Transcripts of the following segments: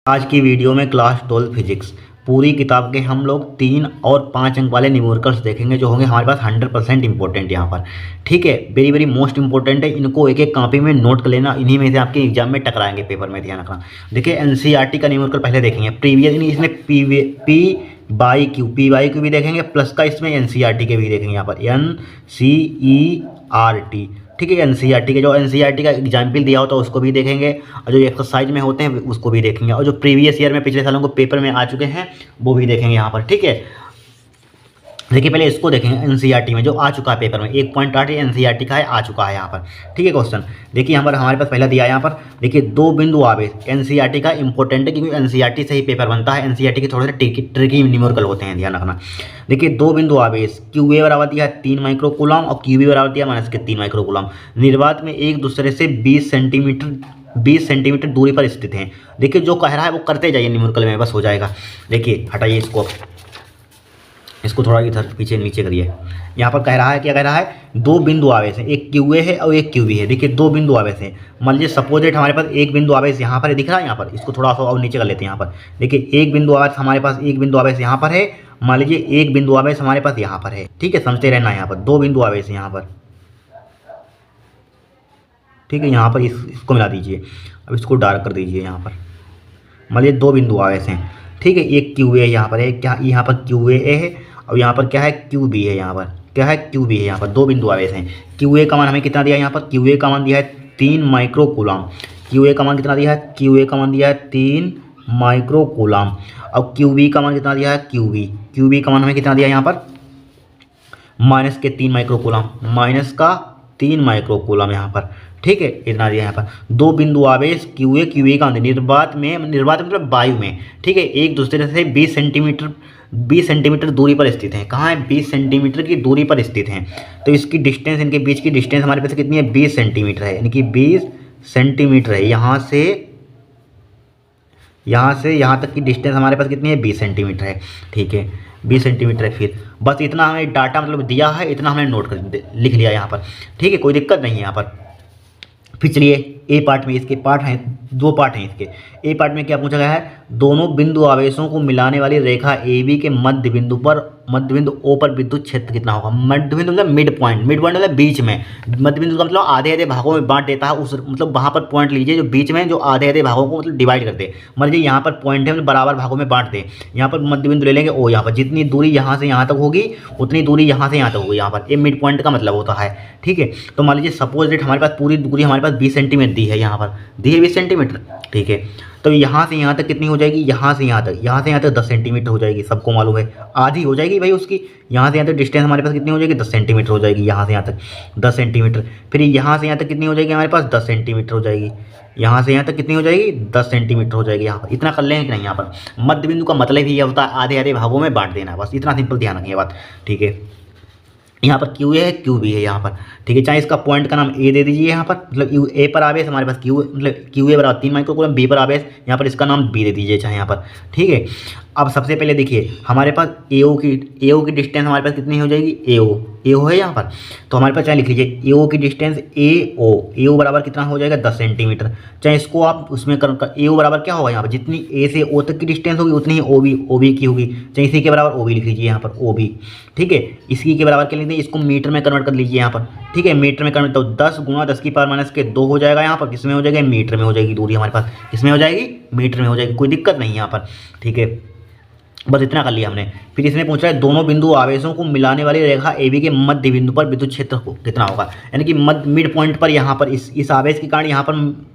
आज की वीडियो में क्लास 12 फिजिक्स पूरी किताब के हम लोग 3 और 5 अंक वाले न्यूमेरिकल्स देखेंगे जो होंगे हमारे पास 100% इंपॉर्टेंट यहाँ पर। ठीक है, वेरी वेरी मोस्ट इंपॉर्टेंट है। इनको एक एक कॉपी में नोट कर लेना, इन्हीं में से आपके एग्जाम में टकराएंगे, पेपर में ध्यान रखना। देखिए एनसीईआरटी का न्यूमेरिकल पहले देखेंगे, प्रीवियस इसमें पी बाई क्यू भी देखेंगे, प्लस का इसमें एनसीईआरटी के भी देखेंगे यहाँ पर NCERT। ठीक है, एनसीईआरटी के जो एनसीईआरटी का एग्जाम्पल दिया होता है उसको भी देखेंगे, और जो एक्सरसाइज में होते हैं उसको भी देखेंगे, और जो प्रीवियस ईयर में पिछले सालों को पेपर में आ चुके हैं वो भी देखेंगे यहाँ पर। ठीक है, देखिए पहले इसको देखेंगे एनसीईआरटी में जो आ चुका है पेपर में 1.8 एनसीईआरटी का है, आ चुका है यहाँ पर। ठीक है, क्वेश्चन देखिए यहाँ पर हमारे पास पहला दिया है यहाँ पर। देखिए दो बिंदु आवेश, एनसीईआरटी का इंपॉर्टेंट है क्योंकि एनसीईआरटी से ही पेपर बनता है। एनसीईआरटी के थोड़े से ट्रिकी न्यूमेरिकल होते हैं, ध्यान रखना। देखिए दो बिंदु आवेश क्यू ए बराबर दिया है 3 माइक्रोकूलम और क्यू बी बराबर दिया -3 माइक्रोकूलम, निर्वात में एक दूसरे से 20 सेंटीमीटर दूरी पर स्थित हैं। देखिए जो कह रहा है वो करते जाइए न्यूमेरिकल में, बस हो जाएगा। देखिए हटाइए इसको थोड़ा इधर पीछे नीचे करिए। यहाँ पर कह रहा है, क्या कह रहा है, दो बिंदु आवेश हैं, एक क्यू ए है और एक क्यू बी है। देखिए दो बिंदु आवेश हैं, मान लीजिए सपोजेट हमारे पास एक बिंदु आवेश यहाँ पर है, दिख रहा है यहाँ पर, इसको थोड़ा सा और नीचे कर लेते हैं यहाँ पर। देखिए एक बिंदु आवेश हमारे पास, एक बिंदु आवेश यहाँ पर है, मान लीजिए एक बिंदु आवेश हमारे पास यहाँ पर है। ठीक है, समझते रहना, यहाँ पर दो बिंदु आवेश है यहाँ पर। ठीक है, यहाँ पर इसको मिला दीजिए, अब इसको डार्क कर दीजिए यहाँ पर। मान लीजिए दो बिंदु आवेश हैं, ठीक है, एक क्यू ए यहाँ पर है, क्या यहाँ पर क्यू ए है, और यहाँ पर क्या है क्यू बी है, यहाँ पर क्या है क्यू बी है। यहाँ पर दो बिंदु आवेश हैं। क्यू ए का मान हमें कितना दिया है यहाँ पर, क्यू ए का मान दिया है 3 माइक्रोकूलम। क्यू ए का मान कितना दिया है, क्यू ए का मान दिया है 3 माइक्रोकूलम, और क्यू बी का मान कितना दिया है, क्यू बी का मान हमें कितना दिया है यहाँ पर, -3 माइक्रोकूलम, -3 माइक्रोकूलम यहाँ पर। ठीक है, इतना दिया यहाँ पर। दो बिंदु आवेश क्यू ए का निर्वात में मतलब वायु में, ठीक है, एक दूसरे से 20 सेंटीमीटर दूरी पर स्थित हैं। कहाँ है, 20 सेंटीमीटर की दूरी पर स्थित हैं। तो इसकी डिस्टेंस, इनके बीच की डिस्टेंस हमारे पास कितनी है, 20 सेंटीमीटर है, यानी कि 20 सेंटीमीटर है। यहाँ से यहाँ तक की डिस्टेंस हमारे पास कितनी है, 20 सेंटीमीटर है। ठीक है, 20 सेंटीमीटर है। फिर बस इतना हमें डाटा मतलब दिया है, इतना हमने नोट कर लिख लिया यहाँ पर। ठीक है, कोई दिक्कत नहीं है यहाँ पर। फिर चलिए ए पार्ट में, इसके पार्ट हैं, दो पार्ट हैं इसके। ए पार्ट में क्या पूछा गया है, दोनों बिंदु आवेशों को मिलाने वाली रेखा ए बी के मध्य बिंदु ओ पर विद्युत क्षेत्र कितना होगा। मध्य बिंदु मतलब मिड पॉइंट मतलब बीच में। मध्य बिंदु का मतलब आधे आधे भागों में बांट देता है, उस मतलब वहाँ पर पॉइंट लीजिए जो बीच में, जो आधे आधे भागों को मतलब डिवाइड कर दे। मान लीजिए यहाँ पर पॉइंट है, मतलब बराबर भागों में बांट दे। यहाँ पर मध्य बिंदु ले लेंगे ओ, यहाँ पर जितनी दूरी यहाँ से यहाँ तक होगी उतनी दूरी यहाँ से यहाँ तक होगी। यहाँ पर ये मिड पॉइंट का मतलब होता है। ठीक है, तो मान लीजिए सपोज डेट हमारे पास पूरी दूरी हमारे पास 20 सेंटीमीटर दी है, यहाँ पर दी है 20 सेंटीमीटर। ठीक है, तो यहाँ से यहाँ तक कितनी हो जाएगी, यहाँ से यहाँ तक 10 सेंटीमीटर हो जाएगी, सबको मालूम है, आधी हो जाएगी भाई उसकी। यहाँ से यहाँ तक डिस्टेंस हमारे पास कितनी हो जाएगी, 10 सेंटीमीटर हो जाएगी, यहाँ से यहाँ तक 10 सेंटीमीटर। फिर यहाँ से यहाँ तक कितनी हो जाएगी हमारे पास, 10 सेंटीमीटर हो जाएगी। यहाँ से यहाँ तक कितनी हो जाएगी, 10 सेंटीमीटर हो जाएगी। यहाँ पर इतना कर लेंगे कि नहीं, यहाँ पर मध्य बिंदु का मतलब ही यह होता है आधे आधे भागों में बांट देना, बस इतना सिंपल ध्यान रखिए बात। ठीक है, यहाँ पर क्यू ए है, क्यू बी है यहाँ पर। ठीक है, चाहे इसका पॉइंट का नाम ए दे दीजिए यहाँ पर, मतलब ए पर आवेश हमारे पास क्यू ए बराबर 3 माइक्रोकूलम, बी पर आवेश यहाँ पर इसका नाम बी दे दीजिए चाहे यहाँ पर। ठीक है, अब सबसे पहले देखिए हमारे पास ए ओ की डिस्टेंस हमारे पास कितनी हो जाएगी, ए ओ है यहाँ पर। तो हमारे पास चाहे लिख लीजिए ए ओ की डिस्टेंस ए ओ बराबर कितना हो जाएगा, 10 सेंटीमीटर। चाहे इसको आप उसमें कर ए ओ बराबर क्या होगा, यहाँ पर जितनी ए से ओ तक की डिस्टेंस होगी उतनी ही ओ बी की होगी। चाहे इसी के बराबर ओ बी लिख लीजिए यहाँ पर, ओ बी। ठीक है, इसी के बराबर क्या लिख दीजिए, इसको मीटर में कन्वर्ट कर लीजिए यहाँ पर। ठीक है, मीटर में कन्वर्ट, तो 10 गुणा 10 की पावर -2 हो जाएगा यहाँ पर, किसमें हो जाएगा, मीटर में हो जाएगी दूरी हमारे पास, किसमें हो जाएगी, मीटर में हो जाएगी, कोई दिक्कत नहीं है यहाँ पर। ठीक है, बस इतना कर लिया हमने। फिर इसमें पूछ रहा है दोनों बिंदु आवेशों को मिलाने वाली रेखा ए बी के मध्य बिंदु पर विद्युत क्षेत्र कितना होगा, यानी कि मिड पॉइंट पर यहाँ पर इस आवेश के कारण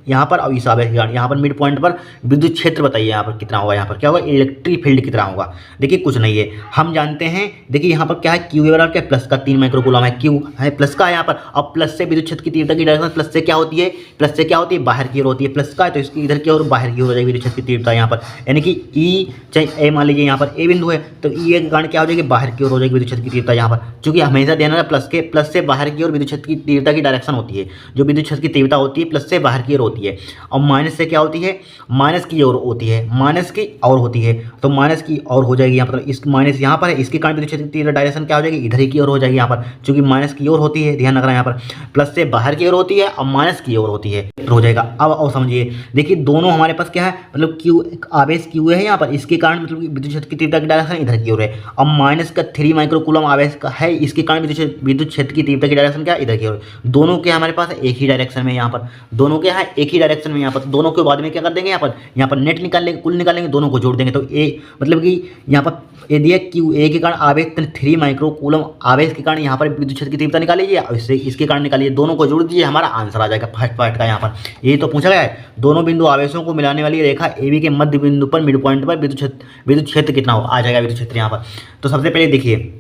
यहाँ पर और इस आवेश के कारण यहाँ पर मिड पॉइंट पर विद्युत क्षेत्र बताइए यहाँ पर कितना होगा, यहाँ पर क्या होगा, इलेक्ट्रिक फील्ड कितना होगा। देखिए कुछ नहीं है, हम जानते हैं। देखिए यहाँ पर क्या है, क्यू ए बराबर क्या, प्लस का 3 माइक्रोकूलम है, क्यू है प्लस का है यहाँ पर। अब प्लस से विद्युत क्षेत्र की तीव्रता की डायरेक्शन प्लस से क्या होती है, बाहर की ओर होती है। प्लस का है तो इसकी इधर की ओर बाहर की ओर हो जाएगी विद्युत क्षेत्र की तीव्रता यहाँ पर, यानी कि ई चाहे ए मान लीजिए यहाँ यहाँ पर ए बिंदु है, तो ई ए के कारण क्या हो जाएगी, बाहर की ओर हो जाएगी विद्युत क्षेत्र की तीव्रता यहाँ पर, क्योंकि हमेशा ध्यान रखना प्लस से बाहर की ओर विद्युत क्षेत्र की तीव्रता की डायरेक्शन होती है। जो विद्युत क्षेत्र की तीव्रता होती है प्लस से बाहर की ओर होती है, और माइनस से क्या होती है, माइनस की ओर होती है, माइनस की ओर होती है, तो माइनस की ओर हो जाएगी यहाँ पर। इस माइनस यहाँ पर है, इसके कारण विद्युत क्षेत्र की तीव्रता डायरेक्शन क्या हो जाएगी, इधर ही की ओर हो जाएगी यहाँ पर, क्योंकि माइनस की ओर होती है। ध्यान रखना यहाँ पर प्लस से बाहर की ओर होती है और माइनस की ओर होती है, हो जाएगा। अब और समझिए, देखिए दोनों हमारे पास क्या है, मतलब क्यू आवेश क्यू है यहाँ पर, इसके कारण मतलब विद्युत क्षेत्र की तीव्रता की डायरेक्शन इधर की ओर है। अब माइनस का 3 माइक्रोकूलम आवेश का है, इसके कारण विद्युत क्षेत्र की तीव्रता की डायरेक्शन क्या इधर की ओर। दोनों के हमारे पास एक ही डायरेक्शन में यहाँ पर, दोनों के है एक ही डायरेक्शन में यहाँ पर। दोनों के बाद में क्या कर देंगे, यहाँ पर नेट निकाल लेंगे, कुल निकालेंगे, दोनों को जोड़ देंगे। तो ए मतलब कि यहाँ पर ये दिया क्यू ए के कारण आवेश 3 माइक्रोकूलम आवेश के कारण यहाँ पर विद्युत क्षेत्र की तीव्रता निकाल लीजिए, इससे इसके कारण निकालिए, दोनों को जोड़ दीजिए, हमारा आंसर आ जाएगा फर्स्ट पार्ट का। यहाँ पर यही तो पूछा गया है, दोनों बिंदु आवेशों को मिलाने वाली रेखा ए बी के मध्य बिंदु पर मिड पॉइंट पर विद्युत क्षेत्र कितना हो, आ जाएगा विद्युत क्षेत्र यहाँ पर। तो सबसे पहले देखिए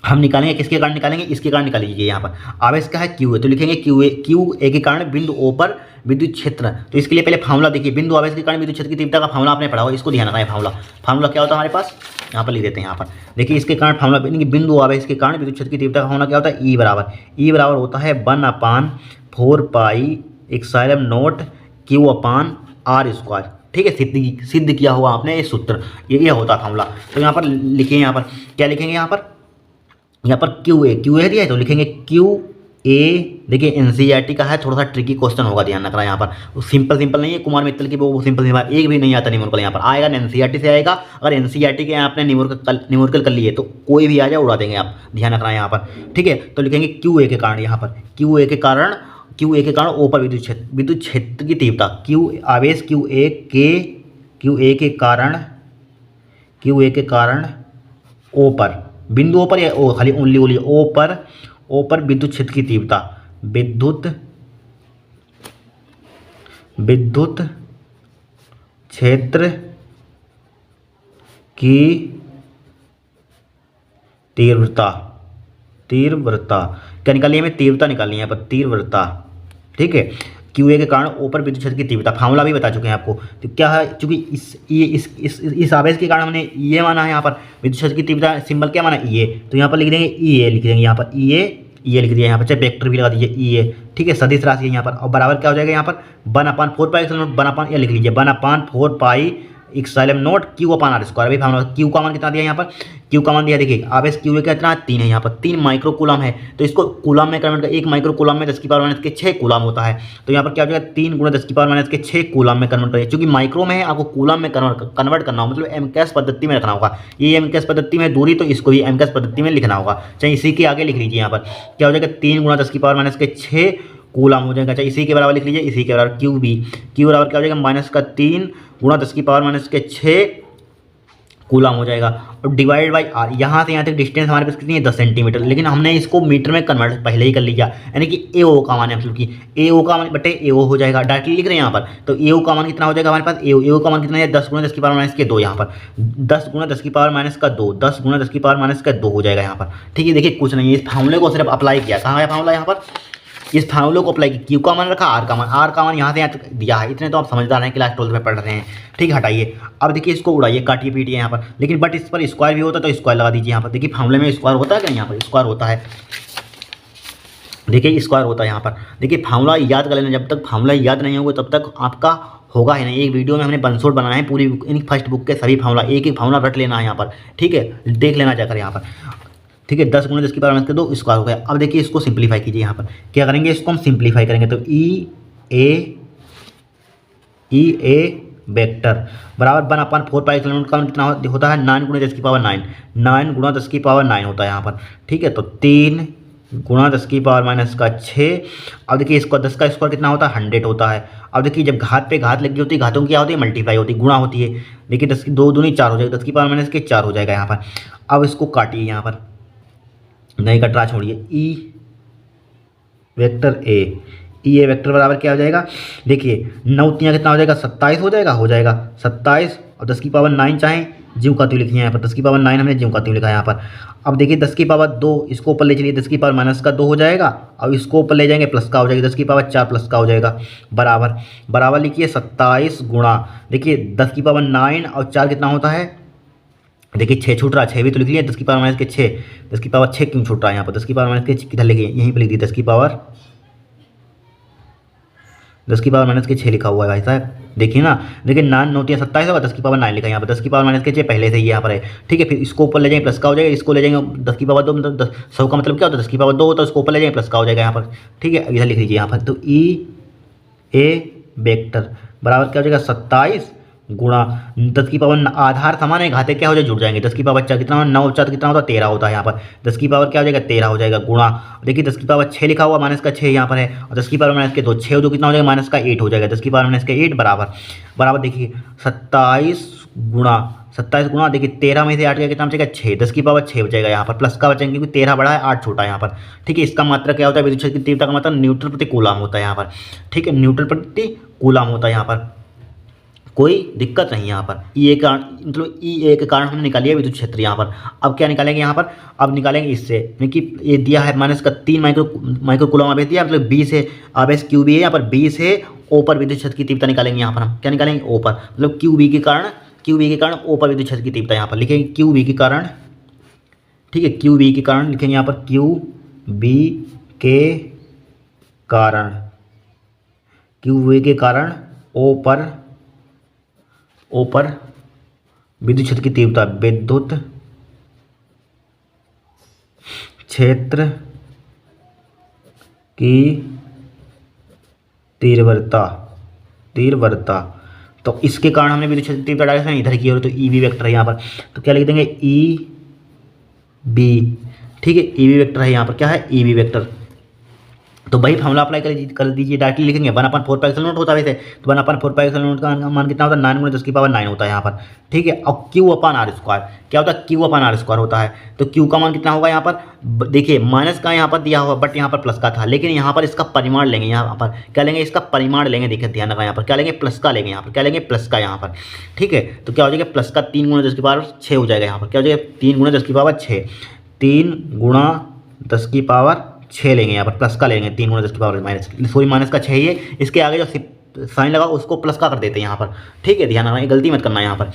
हम निकालेंगे, किसके कारण निकालेंगे, इसके कारण निकाल लीजिए। यहाँ पर आवेश का है क्यू है, तो लिखेंगे क्यू ए के कारण बिंदु ओ पर विद्युत क्षेत्र। तो इसके लिए पहले फार्मूला देखिए, बिंदु आवेश के कारण विद्युत क्षेत्र की तीव्रता का फार्मूला आपने पढ़ा होगा, इसको ध्यान रखना है। फार्मूला क्या होता है हमारे पास, यहाँ पर लिख देते हैं। यहाँ पर देखिए इसके कारण फार्मूला, बिंदु आवेश के कारण विद्युत क्षेत्र की तीव्रता का फार्मूला क्या होता है, ई बराबर होता है 1/4 pi epsilon naught q upon r square. ठीक है, सिद्ध किया हुआ आपने ये सूत्र, ये होता है फार्मूला। तो यहाँ पर लिखिए, यहाँ पर क्या लिखेंगे, यहाँ पर क्यू ए दिया है, तो लिखेंगे क्यू ए। देखिए एनसीईआरटी का है, थोड़ा सा ट्रिकी क्वेश्चन होगा, ध्यान रखना। यहाँ पर सिंपल नहीं है, कुमार मित्तल की वो सिंपल एक भी नहीं आता न्यूमेरिकल, यहाँ पर आएगा एनसीईआरटी से आएगा। अगर एनसीईआरटी के आपने न्यूमेरिकल कर लिए तो कोई भी आ जाए उड़ा देंगे आप, ध्यान रखना यहाँ पर। ठीक है, तो लिखेंगे क्यू ए के कारण, यहाँ पर क्यू ए के कारण ओ पर विद्युत क्षेत्र की तीव्रता, क्यू आवेश क्यू ए के कारण ओ पर, बिंदुओं पर या ओ खाली ओनली ओ पर विद्युत क्षेत्र की तीव्रता, विद्युत क्षेत्र की तीव्रता क्या निकालनी है, हमें तीव्रता निकालनी है यहाँ पर, तीव्रता। ठीक है, क्यू ए के कारण ओ पर विद्युत क्षेत्र की तीव्रता, फार्मूला भी बता चुके हैं आपको। तो क्या है, चूंकि इस आवेश के कारण हमने ई ए माना है, यहाँ पर विद्युत क्षेत्र की तीव्रता सिंबल क्या माना, ई ए, तो यहाँ पर लिख देंगे ई ए, लिख देंगे यहाँ पर ई ए लिख दिया, यहाँ पर चाहे वेक्टर भी लगा दीजिए ई ए। ठीक है, सदिश राशि है यहाँ पर, और बराबर क्या हो जाएगा, यहाँ पर 1/4 पाई एप्सिलॉन नॉट 1/, लिख लीजिए 1/4 pi epsilon naught q upon r square. अभी फार्मूला क्यू का मान कितना दिया, यहाँ पर क्यू का मान दिया, देखिए आवेश क्यू का कितना 3 है, यहाँ पर 3 माइक्रोकूलम है, तो इसको कूलम में कन्वर्ट कर, 1 माइक्रोकूलम में 10⁻⁶ कूलम होता है। तो यहाँ पर क्या हो जाएगा, 3 × 10⁻⁶ कूलम में कन्वर्ट करिए, क्योंकि माइक्रो में है, आपको कूलम में कन्वर्ट करना होगा, मतलब एमकेएस पद्धति में रखना होगा। ये एमकेएस पद्धति में दूरी, तो इसको भी एमकेएस पद्धति में लिखना होगा। चाहे इसी के आगे लिख लीजिए, यहाँ पर क्या हो जाएगा 3 × 10⁻⁶ कूलम हो जाएगा, चाहे इसी के बराबर लिख लीजिए, इसी के बराबर क्यू बराबर क्या हो जाएगा, -3 × 10⁻⁶ कूलम हो जाएगा, और डिवाइड बाई आर। यहाँ से यहाँ तक डिस्टेंस हमारे पास कितनी है, 10 सेंटीमीटर, लेकिन हमने इसको मीटर में कन्वर्ट पहले ही कर लिया, यानी कि ए ओ का मान है, मतलब कि ए ओ का मान बटे ए ओ हो जाएगा, डायरेक्टली लिख रहे हैं यहाँ पर। तो ए ओ का मान कितना हो जाएगा हमारे पास, ए ओ का मान कितना है, 10 × 10⁻⁻2, यहाँ पर 10 × 10⁻2, 10 × 10⁻2 हो जाएगा यहाँ पर। ठीक है, देखिए कुछ नहीं है, इस फार्मूले को सिर्फ अप्लाई किया, कहाँ है फार्मूला, यहाँ पर इस फार्मूले को अप्लाई किया, क्यू का मान रखा, आर का मान यहाँ से यहाँ तक दिया है। इतने तो आप समझदार हैं, क्लास 12 में पढ़ रहे हैं। ठीक है, हटाइए, अब देखिए इसको उड़ाइए, काटिए पीटिए यहाँ पर, लेकिन बट इस पर स्क्वायर भी होता है, तो स्क्वायर लगा दीजिए यहाँ पर। देखिए फार्मूले में स्क्वायर होता है क्या, यहाँ पर स्क्वायर होता है, देखिए स्क्वायर होता है यहाँ पर। देखिए फार्मूला याद कर लेना, जब तक फार्मूला याद नहीं होगा तब तक आपका होगा ही नहीं। एक वीडियो में हमने बंसोट बनाया है, पूरी इन फर्स्ट बुक के सभी फार्मूला, एक फार्मूला रट लेना है यहाँ पर। ठीक है, देख लेना जाकर यहाँ पर। ठीक है, 10 × 10⁻2 स्क्वायर हो गया। अब देखिए इसको सिंप्लीफाई कीजिए, यहाँ पर क्या करेंगे, इसको हम सिंप्लीफाई करेंगे, तो ई ए वेक्टर बराबर 1/4 पाई एप्सिलॉन का कितना होता है, 9 × 10⁹ 9 × 10⁻9 होता है यहाँ पर। ठीक है, तो 3 × 10⁻⁶। अब देखिए इसको 10 का स्क्वायर कितना होता है, 100 होता है। अब देखिए जब घात पे घात लगी होती है, घातों की क्या होती है, मल्टीप्लाई होती है, गुणा होती है। देखिए 10 की 2 दूनी 4 हो जाएगा, 10⁻⁻4 हो जाएगा यहाँ पर। अब इसको काटिए, यहाँ पर नहीं कट रहा, छोड़िए, ई वेक्टर ए वेक्टर बराबर क्या हो जाएगा, देखिए 9 3 कितना हो जाएगा, 27 हो जाएगा 27, और 10⁻9 चाहे ज्यों का त्यों लिखिए, यहाँ पर 10⁻9 हमने ज्यों का त्यों लिखा है यहाँ पर। अब देखिए 10⁻2 इसको ऊपर ले चलिए, 10⁻−2 हो जाएगा, और इसको ऊपर ले जाएंगे प्लस का हो जाएगा, 10⁻4 प्लस का हो जाएगा, बराबर लिखिए 27 गुणा, देखिए 10⁻9 और 4 कितना होता है, देखिए 6 छूट रहा है, 6 भी तो लिख लिया, 10 की पावर माइनस के 6, 10 की पावर 6 क्यों छूट रहा है यहाँ पर, 10 की पावर माइनस के किधर लिखिए, यहीं पर लिख दी 10 की पावर 6 लिखा हुआ है भाई साहब। देखिए ना, देखिए 9 9 3 27 होगा, 10 की पावर 9 लिखा है यहाँ पर, 10 की पावर माइनस के 6 पहले से ही यहाँ पर है। ठीक है, फिर इसको ऊपर ले जाएंगे प्लस का हो जाएगा, इसको ले जाएंगे 10 की पावर 2, मतलब 100 का मतलब क्या होता है 10 की पावर 2 होता है, उसको ऊपर ले जाएंगे प्लस का हो जाएगा यहाँ पर। ठीक है, इधर लिख लीजिए यहाँ पर, तो ई ए वेक्टर बराबर क्या हो जाएगा 27 गुणा 10 की पावर आधार समान है, घाते क्या हो जाए जुड़ जाएंगे, 10 की पावर 4 कितना 9 4 कितना होता है 13 होता है यहाँ पर, 10 की पावर क्या हो जाएगा 13 हो जाएगा गुणा, देखिए 10 की पावर 6 लिखा हुआ माइनस का 6 यहाँ पर है, और 10 की पावर माइनस के 2 6 2 कितना हो जाएगा माइनस का 8 हो जाएगा, 10 की पावर माइनस के 8 बराबर बराबर देखिए 27 गुणा देखिए 13 में से 8 का कितना बचेगा 6, 10 की पावर 6 बचेगा यहाँ पर, प्लस का बचेंगे क्योंकि 13 बड़ा है 8 छोटा है यहाँ पर। ठीक है, इसका मात्रा क्या होता है, विद्युत क्षेत्र की तीव्रता का मतलब न्यूटन प्रति कूलम होता है यहाँ पर। ठीक है, न्यूटन प्रति कूलम होता है यहाँ पर, कोई दिक्कत नहीं यहाँ पर। ई ए कारण मतलब ई ए के कारण हमने निकालिए विद्युत क्षेत्र यहाँ पर। अब क्या निकालेंगे यहाँ पर, अब निकालेंगे इससे, क्योंकि ये दिया है माइनस का 3 माइक्रो कूलम आवेश दिया, मतलब 20 है आवेश क्यू बी है यहाँ पर, 20 है ओ पर विद्युत क्षेत्र की तीव्रता निकालेंगे यहाँ पर। हम क्या निकालेंगे ओ पर, मतलब क्यू बी के कारण ओ पर विद्युत क्षेत्र की तीव्रता यहाँ पर लिखेंगे क्यू बी के कारण। ठीक है, क्यू बी के कारण लिखेंगे यहाँ पर, क्यू बी के कारण, क्यू बी के कारण ओ पर विद्युत क्षेत्र की तीव्रता, विद्युत क्षेत्र की तीव्रता तो इसके कारण हमने विद्युत क्षेत्र की तीव्रता डायरेक्शन इधर की और, तो ई बी वेक्टर है यहाँ पर, तो क्या लिख देंगे ई बी। ठीक है, ई बी वेक्टर है यहाँ पर, क्या है ई बी वेक्टर, तो वही फॉर्मूला अप्लाई कर दीजिए, डायरेक्टली लिखेंगे 1/4 होता है वैसे, तो 1/4 का मान कितना होता है 9 × 10 की पावर 9 होता है यहाँ पर। ठीक है, और Q/R² क्या होता है, Q/R² होता है, तो Q का मान कितना होगा यहाँ पर, देखिए माइनस का यहाँ पर दिया हुआ बट यहाँ पर प्लस का था, लेकिन यहाँ पर इसका परिमाण लेंगे, यहाँ पर क्या लेंगे इसका परिमाण लेंगे, देखिए ध्यान रखा यहाँ पर क्या लेंगे प्लस का लेंगे, यहाँ पर क्या लेंगे प्लस का यहाँ पर। ठीक है, तो क्या हो जाएगा प्लस का 3 × 10 की पावर 6 हो जाएगा यहाँ पर, क्या हो जाएगा 3 × 10 की पावर 6, 3 × 10 की पावर 6 लेंगे यहाँ पर, प्लस का लेंगे 3 × 10 की पावर माइनस का 6 ही है, इसके आगे जो साइन लगा उसको प्लस का कर देते हैं यहाँ पर। ठीक है, ध्यान रखना गलती मत करना यहाँ पर,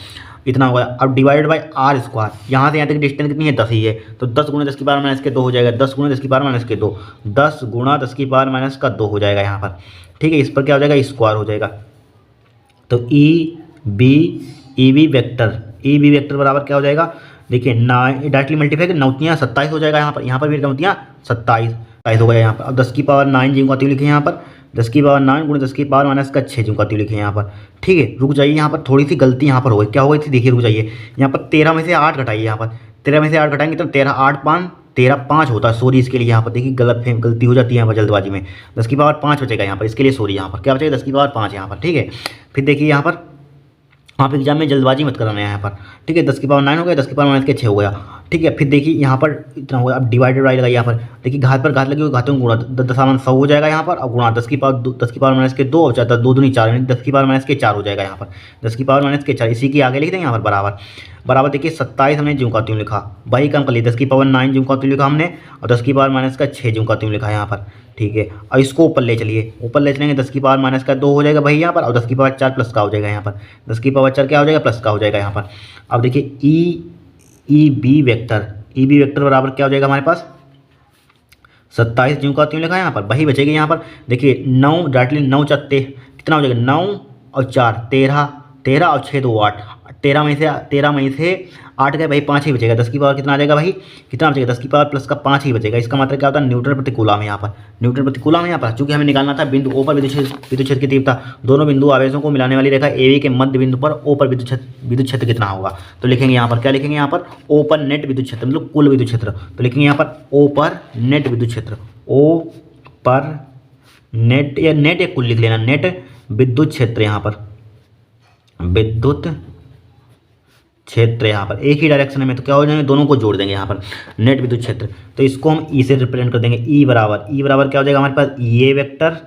इतना होगा। अब डिवाइडेड बाय R², यहाँ से यहाँ तक डिस्टेंस कितनी है 10 ही है, तो 10 × 10 की पावर माइनस के 2 हो जाएगा, 10 × 10 की पावर माइनस के 2, 10 × 10 की पावर माइनस का 2 हो जाएगा यहाँ पर। ठीक है, इस पर क्या हो जाएगा स्क्वायर हो जाएगा, तो ई बी वेक्टर बराबर क्या हो जाएगा, देखिए 9 डायरेक्टली मल्टीप्लाई 9 27 हो जाएगा यहाँ पर भी 9 27 हो गया यहाँ पर। अब 10 की पावर 9 जी का लिखे यहाँ पर, 10 की पावर 9 × 10 की पावर माइनस का 6 का लिखे यहाँ पर। ठीक है, रुक जाइए, यहाँ पर थोड़ी सी गलती यहाँ पर हो गई, क्या हो गई थी देखिए, रुक जाइए, यहाँ पर 13 में से 8 घटाइए, यहाँ पर 13 में से 8 घटाएंगे तो 13 8 5 13 5 होता है, सॉरी इसके लिए यहाँ पर देखिए गलती हो जाती है यहाँ पर जल्दबाजी में, 10 की पावर 5 बचेगा यहाँ पर, इसके लिए सॉरी, यहाँ पर क्या बचेगा 10 की पावर 5 यहाँ पर। ठीक है, फिर देखिए यहाँ पर आप एग्जाम में जल्दबाजी मत कराना यहाँ पर। ठीक है, 10 की पावर 9 हो गया, 10 की पावर माइनस के 6 हो गया। ठीक है, फिर देखिए यहाँ पर इतना हो गया, अब डिवाइडेड बाई लगाइए यहाँ पर, देखिए घात पर घात लगी हुई, घातों गुणा 10 हो जाएगा यहाँ पर, और गुणा 10 की पावर माइनस के 2 और 4 2 दूनी 4 10 की पावर माइनस के 4 हो जाएगा यहाँ पर, 10 की पावर माइनस के 4 इसी के आगे लिख देंगे यहाँ पर बराबर देखिए 27 हमने ज्यों का त्यों लिखा, वही काम कर लिया, 10 की पावर 9 ज्यों का त्यों लिखा हमने, और 10 की पावर माइनस का 6 ज्यों का त्यों लिखा यहाँ पर। ठीक है, और इसको ऊपर ले चलेंगे, 10 की पावर माइनस का 2 हो जाएगा भाई यहाँ पर, और 10 की पावर 4 प्लस का हो जाएगा यहाँ पर, 10 की पावर 4 क्या हो जाएगा प्लस का हो जाएगा यहाँ पर। अब देखिए ई बी वेक्टर बराबर क्या हो जाएगा हमारे पास 27 ज्यों का त्यों लिखा है यहाँ पर, वही बचेगी यहाँ पर। देखिए 9 डायरेक्टली 9 4 कितना हो जाएगा 9 और 4 13 और 6 2 8, 13 में से 8 गए भाई 5 ही बचेगा, 10 की पावर कितना आ जाएगा भाई, कितना बचेगा 10 की पावर प्लस का 5 ही बचेगा। इसका मतलब क्या होता है न्यूटन प्रति कूलम है यहाँ पर, न्यूटन प्रति कूलम है यहाँ पर, चूंकि हमें निकालना था बिंदु ओ पर विद्युत क्षेत्र की तीव्रता, दोनों बिंदु आवेशों को मिलाने वाली रेखा ए के मध्य बिंदु पर ओ पर विद्युत क्षेत्र कितना होगा, तो लिखेंगे यहाँ पर क्या लिखेंगे यहाँ पर ओ पर नेट विद्युत क्षेत्र, मतलब कुल विद्युत क्षेत्र, तो लिखेंगे यहाँ पर ओ पर नेट विद्युत क्षेत्र, ओ पर नेट या कुल लिख लेना, नेट विद्युत क्षेत्र यहाँ पर, विद्युत क्षेत्र यहाँ पर एक ही डायरेक्शन में, तो क्या हो जाएंगे दोनों को जोड़ देंगे यहाँ पर नेट विद्युत क्षेत्र, तो इसको हम ई से रिप्रेजेंट कर देंगे, ई बराबर क्या हो जाएगा हमारे पास ये वेक्टर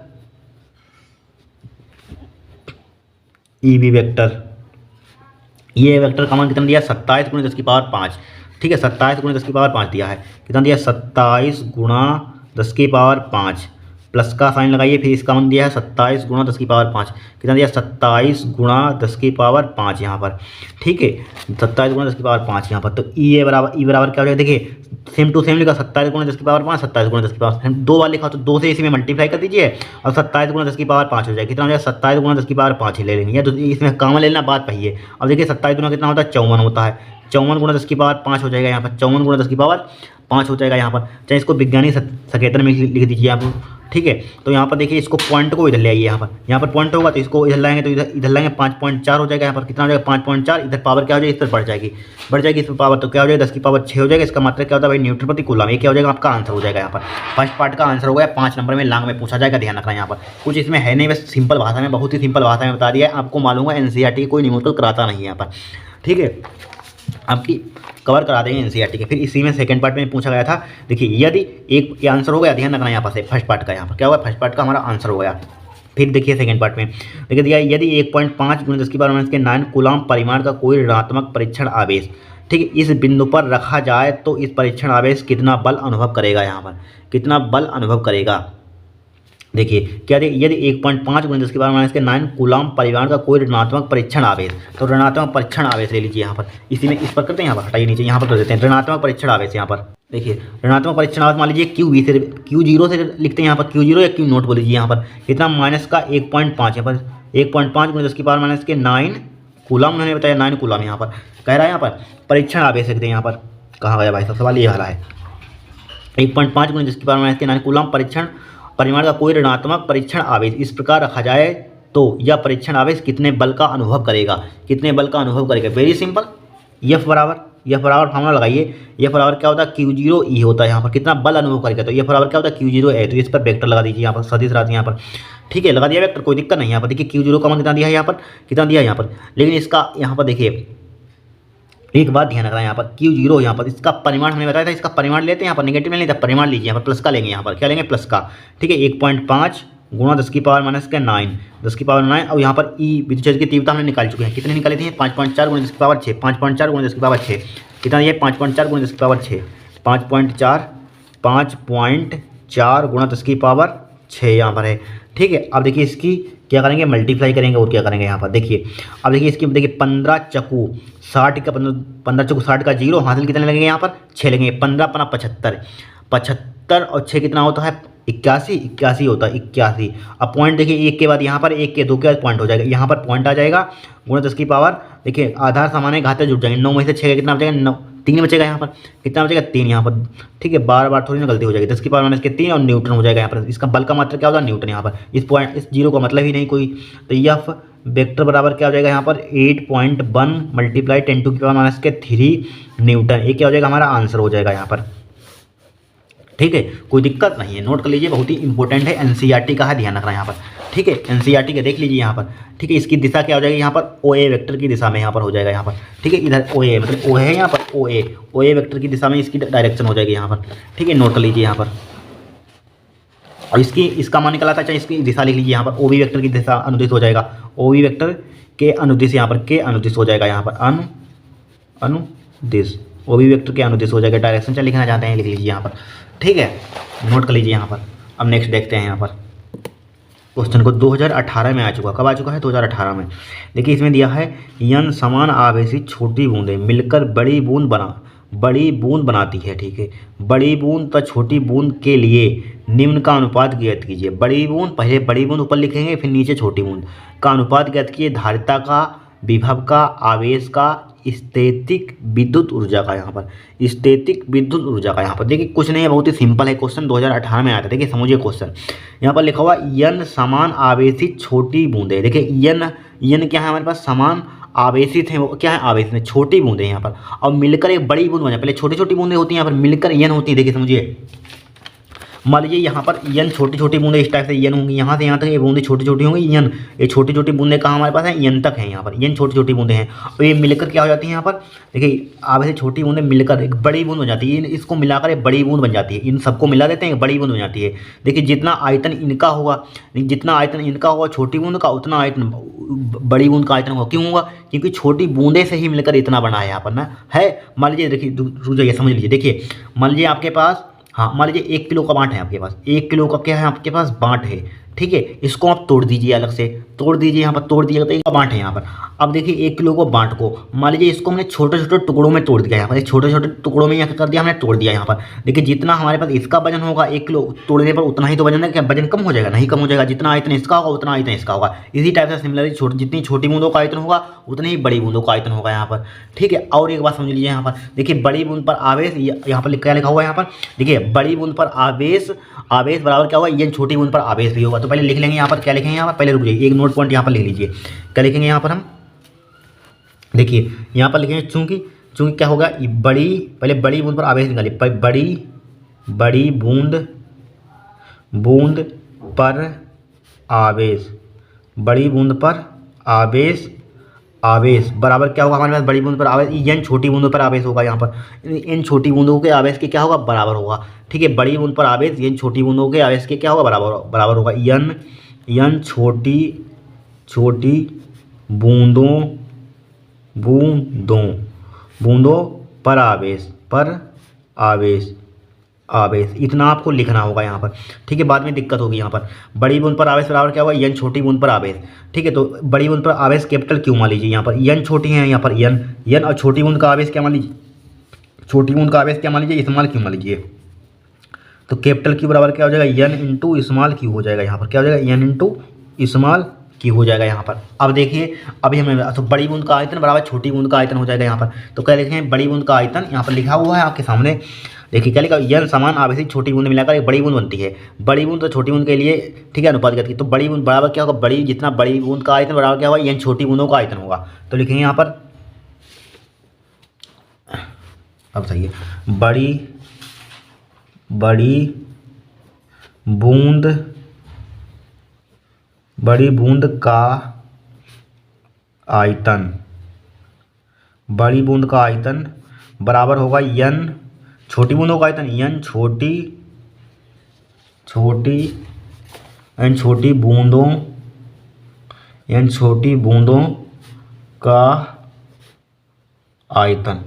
ई बी वेक्टर, ये वेक्टर का मान कितना दिया 27 × 10 की पावर 5। ठीक है, 27 × 10 की पावर 5 दिया है, कितना दिया 27 × 10 की पावर 5, प्लस का साइन लगाइए, फिर इसका मान दिया है 27 गुणा 10 की पावर 5, कितना दिया 27 गुणा 10 की पावर 5 यहाँ पर, ठीक है 27 गुणा 10 की पावर 5 यहाँ पर। तो ई बराबर क्या हो जाएगा, देखिए सेम टू सेम लिखा 27 गुणा 10 की पावर 5, 27 गुणा 10 की पावर 2 बार लिखा, तो 2 से इसी में मल्टीप्लाई कर दीजिए और 27 गुणा 10 की पावर 5 हो जाएगा, कितना हो जाएगा 27 गुणा 10 की पावर 5 ही ले लेंगे, या तो इसमें कॉमन लेना बात पहिए। अब देखिए 27 गुणा कितना होता है 54 होता है, 54 गुणा 10 की पावर 5 हो जाएगा यहाँ पर, 54 गुणा 10 की पावर 5 हो जाएगा यहाँ पर, चाहे इसको विज्ञानी संकेतन में लिख दीजिए आप, ठीक है। तो यहाँ पर देखिए इसको पॉइंट को इधर ले आइए, यहाँ पर पॉइंट होगा तो इसको इधर लाएंगे तो इधर लाएंगे 5.4 हो जाएगा यहाँ पर, कितना हो जाएगा 5.4, इधर पावर क्या हो जाएगी इस पर बढ़ जाएगी इस पर पावर, तो क्या हो जाएगा 10 की पावर 6 हो जाएगा। इसका मतलब क्या होता है भाई न्यूटन प्रति कूलम, ये क्या हो जाएगा आपका आंसर हो जाएगा यहाँ पर। फर्स्ट पार्ट का आंसर हो गया, 5 नंबर में लॉन्ग में पूछा जाएगा, ध्यान रखना यहाँ पर कुछ इसमें है नहीं, बस सिंपल भाषा में, बहुत ही सिंपल भाषा में बता दिया है आपको। मालूम है एनसीईआरटी कोई न्यूमेरिकल कराता नहीं है यहाँ पर, ठीक है, आपकी कवर करा देंगे एनसीईआरटी के। फिर इसी में सेकंड पार्ट में पूछा गया था, देखिए यदि एक ये आंसर हो गया, ध्यान रखना यहाँ पर से फर्स्ट पार्ट का, यहाँ पर क्या हुआ फर्स्ट पार्ट का हमारा आंसर हो गया। फिर देखिए सेकंड पार्ट में देखिए दिया यदि 1.5 गुणा 10 की पावर माइनस के 9 कूलम परिमाण का कोई ऋणात्मक परीक्षण आवेश, ठीक है, इस बिंदु पर रखा जाए तो इस परीक्षण आवेश कितना बल अनुभव करेगा, यहाँ पर कितना बल अनुभव करेगा। देखिए क्या देखिए यदि 1.5 गुणा 10 की पावर माइनस के 9 कूलम परिमाण का कोई ऋणात्मक परीक्षण आवेश, तो ऋणात्मक परीक्षण आवेश ले लीजिए यहाँ पर, इसी में इस पर करते हैं, यहाँ पर हटाइए नीचे, यहाँ पर कर देते हैं ऋणात्मक परीक्षण आवेश। यहाँ पर देखिए ऋणात्मक परीक्षण आवेश मान लीजिए Q से Q0 से लिखते हैं यहाँ पर, Q0 या Q0 बोल लीजिए यहाँ पर, कितना माइनस का 1.5, यहाँ पर 1.5 गुणा 10 की पावर माइनस के 9 कूलम, उन्होंने बताया 9 कूलम यहाँ पर कह रहा है, यहाँ पर परीक्षण आवेश लिखते हैं, यहाँ पर कहाँ गया भाई साहब सवाल ये वाला है, 1.5 गुणा 10 की पावर माइनस के 9 कूलम परीक्षण परिमाण का कोई ऋणात्मक परीक्षण आवेश इस प्रकार रखा जाए तो यह परीक्षण आवेश कितने बल का अनुभव करेगा, कितने बल का अनुभव करेगा। वेरी सिंपल, F बराबर फॉर्मूला लगाइए, F बराबर क्या होता है Q0 E होता है, यहाँ पर कितना बल अनुभव करेगा, तो F बराबर क्या होता है Q0 E, तो इस पर वेक्टर लगा दीजिए यहाँ पर, सदिश राशि यहाँ पर, ठीक है लगा दिया वेक्टर, कोई दिक्कत नहीं। यहाँ पर देखिए Q0 का मान कितना दिया है, यहाँ पर कितना दिया है यहाँ पर, लेकिन इसका यहाँ पर देखिए एक बात ध्यान रखना है, यहाँ पर Q0 यहाँ पर इसका परिमाण हमने बताया था, इसका परिमाण लेते हैं, यहाँ पर नेगेटिव में नहीं था, परिमाण लीजिए यहाँ पर प्लस का लेंगे, यहाँ पर क्या लेंगे प्लस का, ठीक है 1.5 गुणा 10 की पावर माइनस के 9, 10 की पावर 9, और यहाँ पर ई विद्युत क्षेत्र की तीव्रता हमने निकाल चुके हैं, कितने निकाली थी 5.4 गुणा 10 की पावर 6, 5.4 गुणा 10 की पावर 6, कितना ये 5.4 गुणा 10 की पावर 6, 5.4 गुणा 10 की पावर 6 यहाँ पर है, ठीक है। अब देखिए इसकी क्या करेंगे मल्टीप्लाई करेंगे और क्या करेंगे यहाँ पर देखिए, अब देखिए इसकी देखिए 15 चक्कू 60 का 15 चक्कू 60 का 0 हासिल कितने लगेंगे यहाँ पर 6 लेंगे, 15 अपना 75 और 6 कितना होता है 81 होता है 81। अब पॉइंट देखिए एक के बाद यहाँ पर एक के 2 के बाद पॉइंट हो जाएगा, यहाँ पर पॉइंट आ जाएगा गुणा 10 की पावर, देखिए आधार सामान्य घाते जुड़ जाएंगे, 9 में से 6 का कितना बचेगा 9, 3 बचेगा यहाँ पर, कितना बचेगा 3 यहाँ पर, ठीक है बार थोड़ी ना गलती हो जाएगी, 10 की पावर माइनस के 3 और न्यूटन हो जाएगा यहाँ पर, इसका बल का मात्रा क्या होगा न्यूटन यहाँ पर, इस पॉइंट इस 0 का मतलब ही नहीं कोई, तो F वेक्टर बराबर क्या हो जाएगा यहाँ पर 8.1 मल्टीप्लाई 10 टू की पावर माइनस के 3 न्यूटन, ये क्या हो जाएगा हमारा आंसर हो जाएगा यहाँ पर, ठीक है कोई दिक्कत नहीं है, नोट कर लीजिए, बहुत ही इंपॉर्टेंट है, एनसीईआरटी का है, ध्यान रखना यहाँ पर, ठीक है एनसीईआरटी का देख लीजिए यहाँ पर, ठीक है इसकी दिशा क्या हो जाएगी यहाँ पर OA वेक्टर की दिशा में यहाँ पर हो जाएगा यहाँ पर, ठीक है इधर OA मतलब O है यहाँ पर OA वेक्टर की दिशा में इसकी डायरेक्शन हो जाएगी यहाँ पर, ठीक है नोट कर लीजिए यहाँ पर। और इसका मान निकला था, चाहे इसकी दिशा लिख लीजिए यहाँ पर OB वेक्टर की दिशा अनुदिश हो जाएगा, OB वेक्टर के अनुदिश यहाँ पर के अनुदिश हो जाएगा यहाँ पर अनुदिश, OB वेक्टर के अनुदिश हो जाएगा, डायरेक्शन चाहे लिखना चाहते हैं लिख लीजिए यहाँ पर, ठीक है नोट कर लीजिए यहाँ पर। अब नेक्स्ट देखते हैं यहाँ पर क्वेश्चन को 2018 में आ चुका, कब आ चुका है 2018 में। देखिए इसमें दिया है n समान आवेशी छोटी बूंदें मिलकर बड़ी बूंद बनाती है, ठीक है बड़ी बूंद तथा छोटी बूंद के लिए निम्न का अनुपात ज्ञात कीजिए। बड़ी बूंद पहले बड़ी बूंद ऊपर लिखेंगे फिर नीचे छोटी बूंद का अनुपात ज्ञात कीजिए, धारिता का, विभव का, आवेश का, स्थैतिक विद्युत ऊर्जा का, यहाँ पर स्थैतिक विद्युत ऊर्जा का। यहाँ पर देखिए कुछ नहीं है, बहुत ही सिंपल है, क्वेश्चन 2018 में आया था, देखिए समझिए क्वेश्चन यहाँ पर लिखा हुआ n समान आवेशित छोटी बूंदें, देखिए n क्या है हमारे पास समान आवेशित है, वो क्या है आवेशित है छोटी बूंदें यहाँ पर, और मिलकर एक बड़ी बूंद बन जाए, पहले छोटी छोटी बूंदें होती हैं यहाँ पर मिलकर n होती है, देखिए समझिए मान लीजिए यहाँ पर n छोटी छोटी बूंदें इस टाइप से n होंगी, यहाँ से यहाँ तक ये बूंदें छोटी छोटी होंगी n, ये छोटी छोटी बूंदें कहाँ हमारे पास है n तक है, यहाँ पर n छोटी छोटी बूंदें हैं और ये मिलकर क्या हो जाती है यहाँ पर देखिए आगे से छोटी बूंदें मिलकर एक बड़ी बूंद बन जाती है, इसको मिलाकर एक बड़ी बूंद बन जाती है, इन सबको मिला देते हैं एक बड़ी बूंद बन जाती है। देखिए जितना आयतन इनका होगा छोटी बूंद का उतना आयतन बड़ी बूंद का आयतन होगा, क्यों होगा क्योंकि छोटी बूंदे से ही मिलकर इतना बना है यहाँ पर ना है। मान लीजिए देखिए रुक जाइए समझ लीजिए, देखिए मान लीजिए आपके पास हाँ, मान लीजिए 1 किलो का बाँट है आपके पास, 1 किलो का क्या है आपके पास बाँट है, ठीक है। इसको आप तोड़ दीजिए, अलग से तोड़ दीजिए, यहाँ पर तोड़ दीजिएगा तो एक बाँट है यहाँ पर। अब देखिए 1 किलो को बाँट को मान लीजिए इसको हमने छोटे-छोटे टुकड़ों में तोड़ दिया, यहाँ पर छोटे-छोटे टुकड़ों में यहाँ कर दिया हमने, तोड़ दिया यहाँ पर। देखिए जितना हमारे पास इसका वजन होगा 1 किलो तोड़ने पर उतना ही तो वजन है, क्या वजन कम हो जाएगा? नहीं कम हो जाएगा। जितना आयतन इसका होगा उतना आयतन इसका होगा। इसी टाइप से सिमिलरली जितनी छोटी बूंदों का आयतन होगा उतनी ही बड़ी बूंदों का आयतन होगा यहाँ पर, ठीक है। और एक बात समझ लीजिए यहाँ पर, देखिए बड़ी बूंद पर आवेश, यहाँ पर क्या लिखा हुआ है यहाँ पर, देखिए बड़ी बूंद पर आवेश, आवेश बराबर क्या होगा, ये छोटी बूंद पर आवेश भी होगा। तो पहले लिख लेंगे यहाँ पर, क्या लिखेंगे यहाँ पर, पहले रुक जाइए, एक नोट पॉइंट यहाँ पर लिख लीजिए। क्या लिखेंगे यहाँ पर हम, देखिए यहाँ पर लिखेंगे चूंकि, चूंकि क्या होगा, बड़ी, पहले बड़ी बूंद पर आवेश निकालिए, बड़ी बूंद पर आवेश, बड़ी बूंद पर आवेश, आवेश बराबर क्या होगा हमारे पास, बड़ी बूंद पर आवेश n छोटी बूंदों पर आवेश होगा। यहाँ पर इन छोटी बूंदों के आवेश के क्या होगा, बराबर होगा, ठीक है। बड़ी बूंद पर आवेश n छोटी बूंदों के आवेश के क्या होगा, बराबर होगा। n छोटी बूंदों पर आवेश इतना आपको लिखना होगा यहाँ पर, ठीक है। बाद में दिक्कत होगी यहाँ पर। बड़ी बूंद पर आवेश बराबर क्या होगा, n छोटी बूंद पर आवेश, ठीक है। तो बड़ी बूंद पर आवेश कैपिटल क्यू मान लीजिए, यहाँ पर n छोटी है, यहाँ पर n और छोटी बूंद का आवेश क्या मान लीजिए, छोटी बूंद का आवेश क्या मान लीजिए, स्मॉल क्यू मान लीजिए। तो कैपिटल क्यू बराबर क्या हो जाएगा, n इंटू स्मॉल क्यू हो जाएगा। यहाँ पर क्या हो जाएगा, n इंटू स्मॉल क्यू हो जाएगा यहाँ पर। अब देखिए अभी हमें तो बड़ी बूंद का आयतन बराबर छोटी बूंद का आयतन हो जाएगा यहाँ पर। तो क्या लिखें, बड़ी बूंद का आयतन यहाँ पर लिखा हुआ है आपके सामने, देखिए क्या लिखा, n समान आवेशी छोटी बूंद मिलाकर एक बड़ी बूंद बनती है। बड़ी बूंद तो छोटी बूंद के लिए, ठीक है, अनुपात करती है। तो बड़ी बूंद बराबर क्या होगा, बड़ी जितना बड़ी बूंद का आयतन बराबर क्या होगा, n छोटी बूंदों का आयतन होगा। तो लिखेंगे यहाँ पर, अब बताइए, बड़ी बूंद का आयतन बराबर होगा n छोटी बूंदों का आयतन, n छोटी बूंदों का आयतन,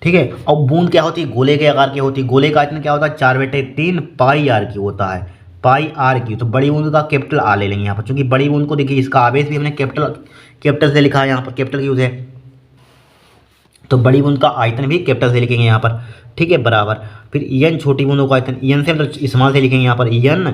ठीक है। अब बूंद क्या होती है, गोले के आकार की होती है। गोले का आयतन क्या होता है, 4/3 पाई आर क्यू होता है, पाई आर क्यू। तो बड़ी बूंद का कैपिटल आर ले लेंगे यहाँ पर, क्योंकि बड़ी बूंद को देखिए इसका आवेश भी हमने कैपिटल से लिखा है, यहाँ पर कैपिटल यूज है। तो बड़ी बूंद का आयतन भी कैपिटल से लिखेंगे यहाँ पर, ठीक है, बराबर। फिर n छोटी बूंदों का आयतन, n से मतलब स्मॉल से लिखेंगे यहाँ पर, n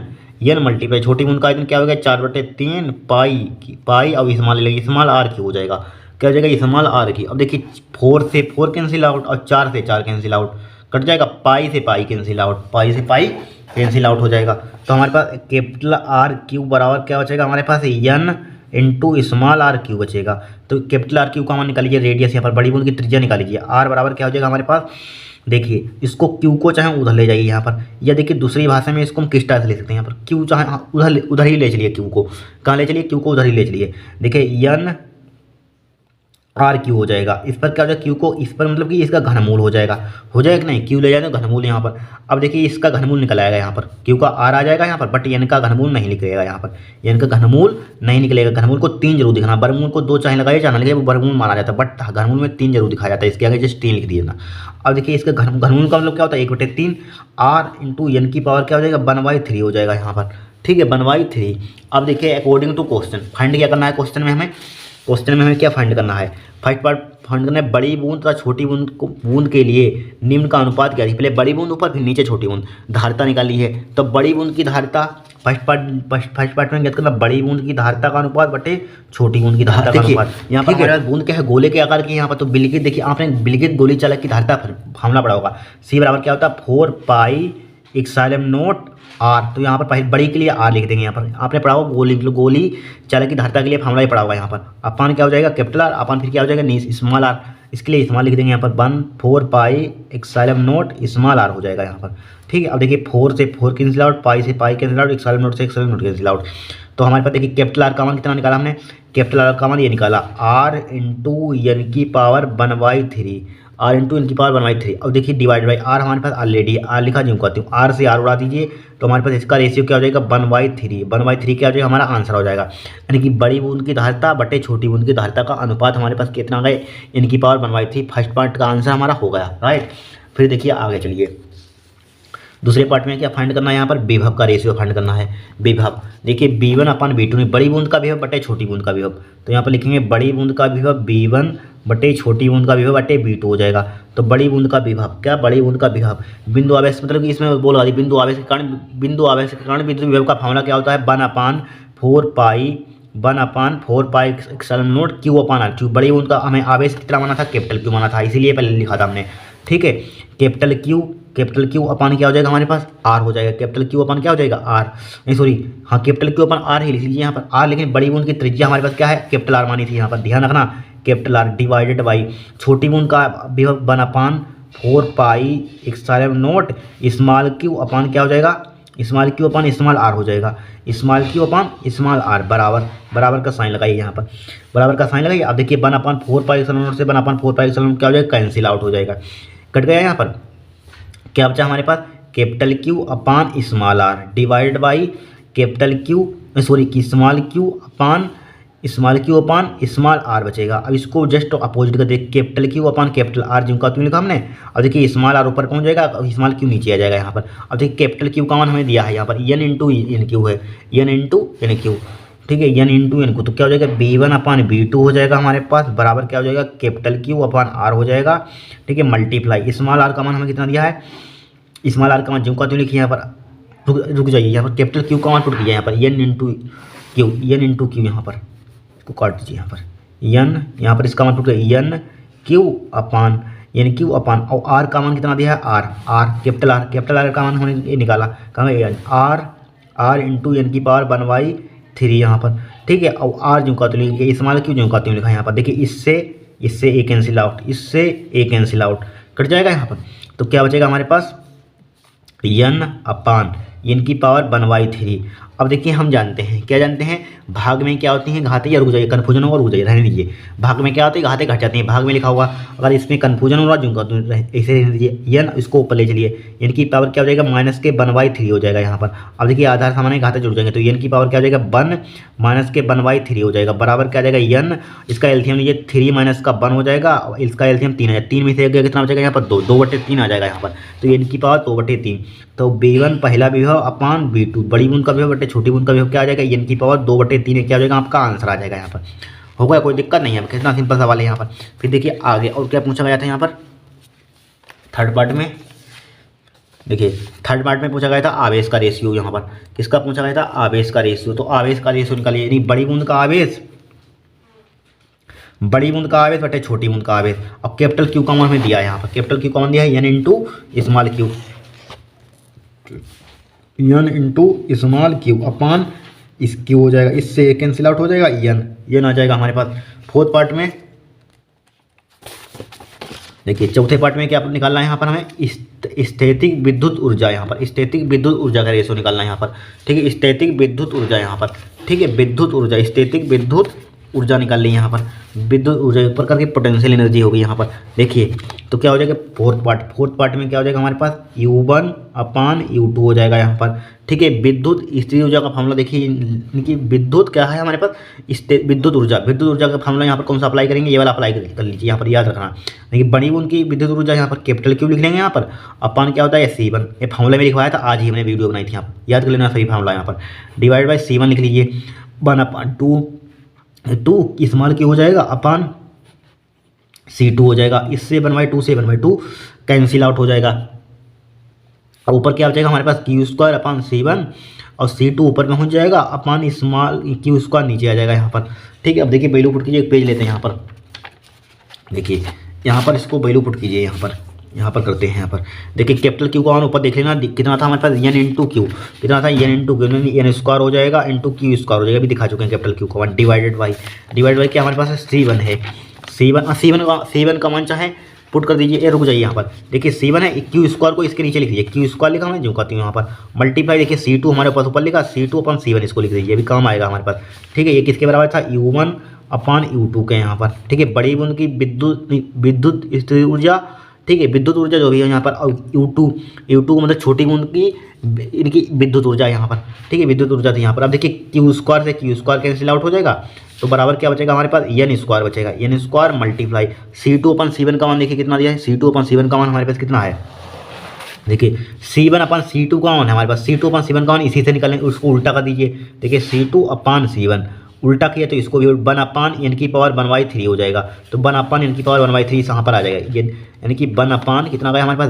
मल्टीप्लाई छोटी बूंद का आयतन क्या होगा, 4/3 पाई और स्मॉल ले लेंगे, स्मॉल आर क्यू हो जाएगा। क्या हो जाएगा, स्मॉल आर की। अब देखिए 4 से 4 कैंसिल आउट और 4 से 4 कैंसिल आउट, कट जाएगा, पाई से पाई कैंसिल आउट, पाई से पाई कैंसिल आउट हो जाएगा। तो हमारे पास कैपिटल आर क्यू बराबर क्या बचेगा हमारे पास, n into small r q बचेगा। तो कैपिटल आर क्यू का मान निकालिए, रेडियस यहाँ पर बड़ी बूंद की त्रिज्या निकाल लीजिए। आर बराबर क्या हो जाएगा हमारे पास, देखिए इसको क्यू को चाहे उधर ले जाइए यहाँ पर, या देखिए दूसरी भाषा में इसको हम किस टाइप से ले सकते हैं, यहाँ पर क्यू चाहे उधर ही ले चलिए, क्यू को कहाँ ले चलिए, क्यू को उधर ही ले चलिए। देखिए n आर क्यू हो जाएगा, इस पर क्या हो जाएगा, क्यू को इस पर मतलब कि इसका घनमूल हो जाएगा कि नहीं, क्यू ले जाएगा घनमूल यहाँ पर। अब देखिए इसका घनमूल निकल आएगा यहाँ पर, क्यू का आर आ जाएगा यहाँ पर, बट एन का घनमूल नहीं निकलेगा यहाँ पर, एन का घनमूल नहीं निकलेगा। घनमूल को 3 जरूर दिखाना, वर्गमूल को 2 चाहे लगाइए चाहे ना लगाइए, वो वर्गमूल माना जाता है, बट घनमूल में 3 जरूर दिखाया जाता है। इसके आगे जस्ट 3 लिख दिए ना। अब देखिए इसका घनमूल का मतलब क्या होता है, 1/3 आर इंटू एन की पावर क्या हो जाएगा, 1/3 हो जाएगा यहाँ पर, ठीक है, 1/3। अब देखिए अकॉर्डिंग टू क्वेश्चन फाइंड क्या करना है, क्वेश्चन में हमें क्या फाइंड करना है, फर्स्ट पार्ट फाइंड करना है, बड़ी बूंद तथा छोटी बूंद के लिए निम्न का अनुपात क्या है। पहले बड़ी बूंद ऊपर फिर नीचे छोटी बूंद, धारिता निकाली है। तो बड़ी बूंद की धारिता फर्स्ट पार्ट में ज्ञात करना, बड़ी बूंद की धारिता का अनुपात बटे छोटी बूंद की धारिता का अनुपात। यहाँ पर हमारे पास बूंद क्या है, गोले के आकार की यहाँ पर। तो बिलिकित देखिए आपने बिलिकित गोली चालक की धारिता फार्मूला पढ़ा होगा, सी बराबर क्या होता है, 4 पाई एप्सिलॉन नॉट आर। तो यहाँ पर पहले बड़ी के लिए आर लिख देंगे। यहाँ पर आपने पढ़ा होगा गोली चालक की धारिता के लिए फार्मूला ही पढ़ा होगा। यहाँ पर अपान क्या हो जाएगा, कैपिटल आर, अपान फिर क्या हो जाएगा, स्मॉल आर। इसके लिए स्मॉल लिख देंगे यहाँ पर, 1/4 pi epsilon naught small r हो जाएगा यहाँ पर, ठीक है। अब देखिए 4 से 4 कैंसिल आउट, पाई से pi cancel out, epsilon not से एप्सिलॉन नॉट कैंसिल आउट। तो हमारे पास देखिए कैपिटल आर का मान कितना निकाला हमने, कैपिटल आर का मान ये निकाला, आर इंटू एन की पावर 1/3, आर इंटू एन की पावर 1/3। अब देखिए डिवाइड बाई आर हमारे पास ऑलरेडी आर लिखा जो कहती हूँ, आर से आर उड़ा दीजिए तो हमारे पास इसका रेशियो क्या हो जाएगा, 1/3। 1/3 क्या हो जाएगा, हमारा आंसर हो जाएगा। यानी कि बड़ी बूंद की धारिता बटे छोटी बूंद की धारिता का अनुपात हमारे पास कितना गए, इनकी पावर 1/3। फर्स्ट पार्ट का आंसर हमारा हो गया, राइट। फिर देखिए आगे चलिए, दूसरे पार्ट में क्या फाइंड करना है, यहाँ पर विभव का रेशियो फाइंड करना है। विभव देखिए V1 अपन V2 में बड़ी बूंद का विभव बटे छोटी बूंद का विभव, तो यहाँ पर लिखेंगे बड़ी बूंद का विभव V1 बटे छोटी बूंद का विभव बटे V2 हो जाएगा। तो बड़ी बूंद का विभव क्या, बड़ी बूंद का विभव बिंदु आवेश, मतलब कि इसमें बोल रहा है बिंदु आवेश के कारण विद्युत विभव का फॉर्मूला क्या होता है, 1/4 pi epsilon not Q upon R। क्यों, बड़ी बूंद का हमें आवेश कितना माना था, कैपिटल Q माना था, इसीलिए पहले लिखा था हमने। ठीक है, कैपिटल Q अपान क्या हो जाएगा हमारे पास, R हो जाएगा। कैपिटल Q अपान क्या हो जाएगा, R नहीं सॉरी, हाँ कैपिटल Q अपान R ही लिख लीजिए यहाँ पर R, लेकिन बड़ी बूंद की त्रिज्या हमारे पास क्या है, कैपिटल R मानी थी, यहाँ पर ध्यान रखना कैपिटल R डिवाइडेड बाई छोटी बूंद का विभव 1/4 pi epsilon naught small Q अपान क्या हो जाएगा, small Q upon small R हो जाएगा। Small Q upon small R बराबर का साइन लगाइए, यहाँ पर बराबर का साइन लगाइए। अब देखिए 1/4 पाई एप्सिलॉन नॉट से 1/4 पाई एप्सिलॉन क्या हो जाएगा, कैंसिल आउट हो जाएगा, कट गया। यहाँ पर क्या बचा हमारे पास, capital Q upon small R divided by capital small Q upon small R बचेगा। अब इसको जस्ट अपोजिट कर दे, capital Q upon capital R जिनका क्यों लिखा हमने। अब देखिए स्मॉल R ऊपर पहुंच जाएगा, स्मॉल Q नीचे आ जाएगा यहाँ पर। अब देखिए कैपिटल Q का मान हमें दिया है यहाँ पर N इंटू एन क्यू है, N इंटू एन क्यू। ठीक है, N इंटू एन क्यू, तो क्या हो जाएगा V1 अपान V2 हो जाएगा हमारे पास, बराबर क्या हो जाएगा, कैपिटल Q अपान R हो जाएगा। ठीक है, मल्टीप्लाई स्मॉल R का मान हमें कितना दिया है, स्मॉल R का मान जिनका क्यों लिखिए यहाँ पर, रुक जाइए, यहाँ पर कैपिटल Q का मान पुट किया यहाँ पर N इंटू Q, यहाँ पर को काट दीजिए, यहाँ पर यहाँ पर इसका मान पुट किया N Q अपान और R का मान कितना दिया है, R कैपिटल R का मान हमने निकाला, कहाँ R इंटू एन की पावर 1/3 यहाँ पर। ठीक है, और R जो का तो लिखिए, स्मॉल Q जो का तो लिखा है यहाँ पर। देखिए इससे एक कैंसिल आउट, कट जाएगा यहाँ पर। तो क्या बचेगा हमारे पास, N अपान एन की पावर 1/3। अब देखिए हम जानते हैं, क्या जानते हैं, भाग में क्या होती हैं घातें, या रुक जाइए कन्फ्यूजन होगा, रुक जाइए रहने दीजिए। भाग में क्या होती है, घातें घट जाती हैं, भाग में लिखा हुआ। अगर इसमें कन्फ्यूजन हो रहा जुंगा तो ऐसे रहने दीजिए, N इसको ऊपर ले चलिए, एन की पावर क्या हो जाएगा, -1/3 हो जाएगा यहाँ पर। अब देखिए आधार सामान्य घातें जुड़ जाएंगे, तो एन की पावर क्या हो जाएगा, 1 -1/3 हो जाएगा, बराबर क्या आ जाएगा N, इसका एल्सियम लीजिए 3 माइनस का 1 हो जाएगा, और इसका एल्सियम 3 है, 3 में से कितना हो जाएगा यहाँ पर 2/3 आ जाएगा यहाँ पर। तो एन की पावर 2/3, तो V1 पहला विभव अपान V2 बड़ी बूंद का विभव बटे छोटी बूंद का विभव क्या आ जाएगा, एन की पावर 2/3 क्या हो जाएगा, आपका आंसर आ जाएगा यहाँ पर। हो गया, कोई दिक्कत नहीं है, कितना सिंपल सवाल है यहाँ पर। फिर देखिए आगे और क्या पूछा गया था यहाँ पर, थर्ड पार्ट में पूछा गया था आवेश का रेशियो। यहाँ पर किसका पूछा गया था, आवेश का रेशियो। तो आवेश का रेशियो निकालिए, यानी बड़ी बूंद का आवेश बटे छोटी बूंद का आवेश। अब कैपिटल Q का मान हमें दिया है यहाँ पर, कैपिटल Q का मान दिया है N इंटू स्मॉल Q अपान इस Q हो जाएगा, इससे कैंसिल आउट हो जाएगा, N आ जाएगा हमारे पास। फोर्थ पार्ट में देखिए, चौथे पार्ट में क्या निकालना है यहाँ पर हमें, स्थैतिक विद्युत ऊर्जा, यहाँ पर स्थैतिक विद्युत ऊर्जा का रेशियो निकालना है यहाँ पर। ठीक है, स्थैतिक विद्युत ऊर्जा यहाँ पर, ठीक है, विद्युत ऊर्जा, स्थैतिक विद्युत ऊर्जा निकाल ली यहाँ पर। विद्युत ऊर्जा ऊपर करके पोटेंशियल एनर्जी होगी यहाँ पर। देखिए तो क्या हो जाएगा, फोर्थ पार्ट में क्या हो जाएगा हमारे पास, U1 अपान U2 हो जाएगा यहाँ पर। ठीक है, विद्युत स्थिर ऊर्जा का फॉर्मूला देखिए, इनकी विद्युत क्या है हमारे पास, विद्युत ऊर्जा का फॉर्मूला यहाँ पर कौन सा अप्लाई करेंगे, ये वाला अप्लाई कर लीजिए यहाँ पर, याद रखना। देखिए बड़ी बूंद की विद्युत ऊर्जा यहाँ पर कैपिटल Q लिख लेंगे यहाँ पर, अपान क्या होता है C1, ये फॉर्मूला में लिखवाया था, आज ही हमने वीडियो बनाई थी, यहाँ पर याद कर लेना सही फॉर्मूला यहाँ पर। डिवाइड बाई C1 लिख लीजिए, 1/2 स्मॉल Q हो जाएगा अपान C2 हो जाएगा, इससे 1/2 कैंसिल आउट हो जाएगा। और ऊपर क्या बचेगा हमारे पास, Q² अपान C1 और C2 ऊपर में हो जाएगा अपान स्मॉल Q² नीचे आ जाएगा यहाँ पर। ठीक है, अब देखिए वैल्यू पुट कीजिए, एक पेज लेते हैं यहाँ पर। देखिए यहाँ पर इसको वैल्यू पुट कीजिए, यहाँ पर करते हैं। यहाँ पर देखिए कैपिटल Q का मान ऊपर देख लेना कितना था हमारे पास, N इंटू Q कितना था, N इंटू Q, N² हो जाएगा इंटू Q² हो जाएगा, अभी दिखा चुके हैं कैपिटल Q का मान। डिवाइडेड बाई क्या हमारे पास है, C1 है, C1 का मान चाहे पुट कर दीजिए। ये रुक जाइए यहाँ पर, देखिए C1 है, Q² को इसके नीचे लिख दीजिए, Q² लिखा हमने जो कहती हूँ यहाँ पर। मल्टीप्लाई देखिए C2 हमारे पास ऊपर लिखा, C2 अपन C1 इसको लिख दीजिए, अभी काम आएगा हमारे पास। ठीक है, ये किसके बराबर था, U1 अपान U2 के यहाँ पर। ठीक है, बड़ी बूंद की विद्युत स्थिर ऊर्जा ठीक है। विद्युत ऊर्जा जो भी है यहाँ पर U2 मतलब छोटी बूंद की इनकी विद्युत ऊर्जा यहाँ पर, ठीक है, विद्युत ऊर्जा थी यहाँ पर। अब देखिए Q² से Q² कैंसिल आउट हो जाएगा, तो बराबर क्या बचेगा हमारे पास N² बचेगा, N² मल्टीप्लाई C2/C1 का मान देखिए कितना दिया है, C2/C1 का मान हमारे पास कितना है, देखिए C1/C2 का मान है हमारे पास, C2/C1 का मान इसी से निकालेंगे, उसको उल्टा कर दीजिए। देखिए C2/C1 उल्टा किया तो इसको भी 1/(n⁻⁴ हो जाएगा, तो 1/(n⁻⁴ यहाँ पर आ जाएगा, ये यानी कि 1/ कितना गया हमारे पास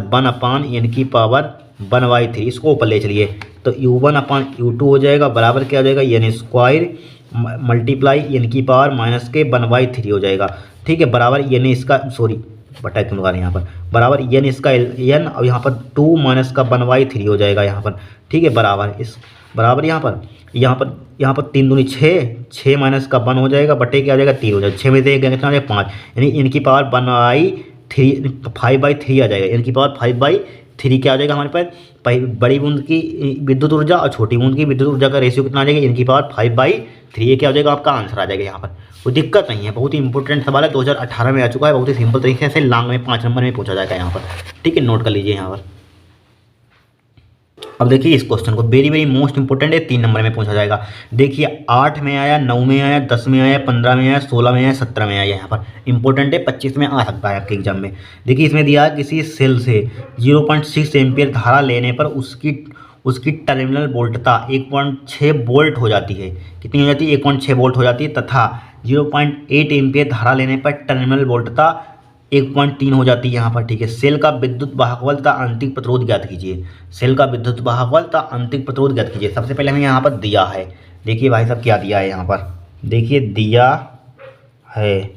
1/(n⁻⁴ इसको ऊपर ले चलिए, तो U1/U2 हो जाएगा, बराबर क्या हो जाएगा N² मल्टीप्लाई (n⁻⁻⁻) हो जाएगा, ठीक है, बराबर n इसका सॉरी बटा क्यों लगा रहे हैं यहाँ पर, बराबर n इसका n और यहाँ पर 2 माइनस का 1/3 हो जाएगा यहाँ पर, ठीक है, बराबर इस बराबर यहाँ पर 3 दूनी 6 माइनस का 1 हो जाएगा, बटे क्या हो जाएगा 3 हो जाएगा, 6 में से कितना हो जाएगा 5, यानी इनकी पावर 5/3 आ जाएगा, इनकी पावर 5/3 क्या हो जाएगा हमारे पास, बड़ी बूंद की विद्युत ऊर्जा और छोटी बूंद की विद्युत ऊर्जा का रेशियो कितना आ जाएगा, इनकी पावर 5/3, ये क्या हो जाएगा आपका आंसर आ जाएगा यहाँ पर। कोई दिक्कत नहीं है, बहुत ही इंपॉर्टेंट सवाल है, 2018 में आ चुका है, बहुत ही सिंपल तरीके से लॉन्ग में 5 नंबर में पूछा जाएगा यहाँ पर, ठीक है, नोट कर लीजिए यहाँ पर। अब देखिए इस क्वेश्चन को वेरी वेरी मोस्ट इंपॉर्टेंट है, 3 नंबर में पूछा जाएगा। देखिए 8 में आया, 9 में आया, 10 में आया, 15 में आया, 16 में आया, 17 में आया, यहाँ पर इंपॉर्टेंट है, 25 में आ सकता है आपके एग्जाम में। देखिए इसमें दिया है किसी सेल से 0.6 एम्पियर धारा लेने पर उसकी टर्मिनल वोल्टता 1.6 वोल्ट हो जाती है, कितनी हो जाती है 1.6 वोल्ट हो जाती है, तथा 0.8 एम्पियर धारा लेने पर टर्मिनल वोल्टता 1.3 हो जाती है यहाँ पर, ठीक है। सेल का विद्युत वाहक बल तथा आंतरिक प्रतिरोध ज्ञात कीजिए, सेल का विद्युत वाहक बल तथा आंतरिक प्रतिरोध ज्ञात कीजिए। सबसे पहले हमें यहाँ पर दिया है, देखिए भाई साहब क्या दिया है यहाँ पर, देखिए दिया है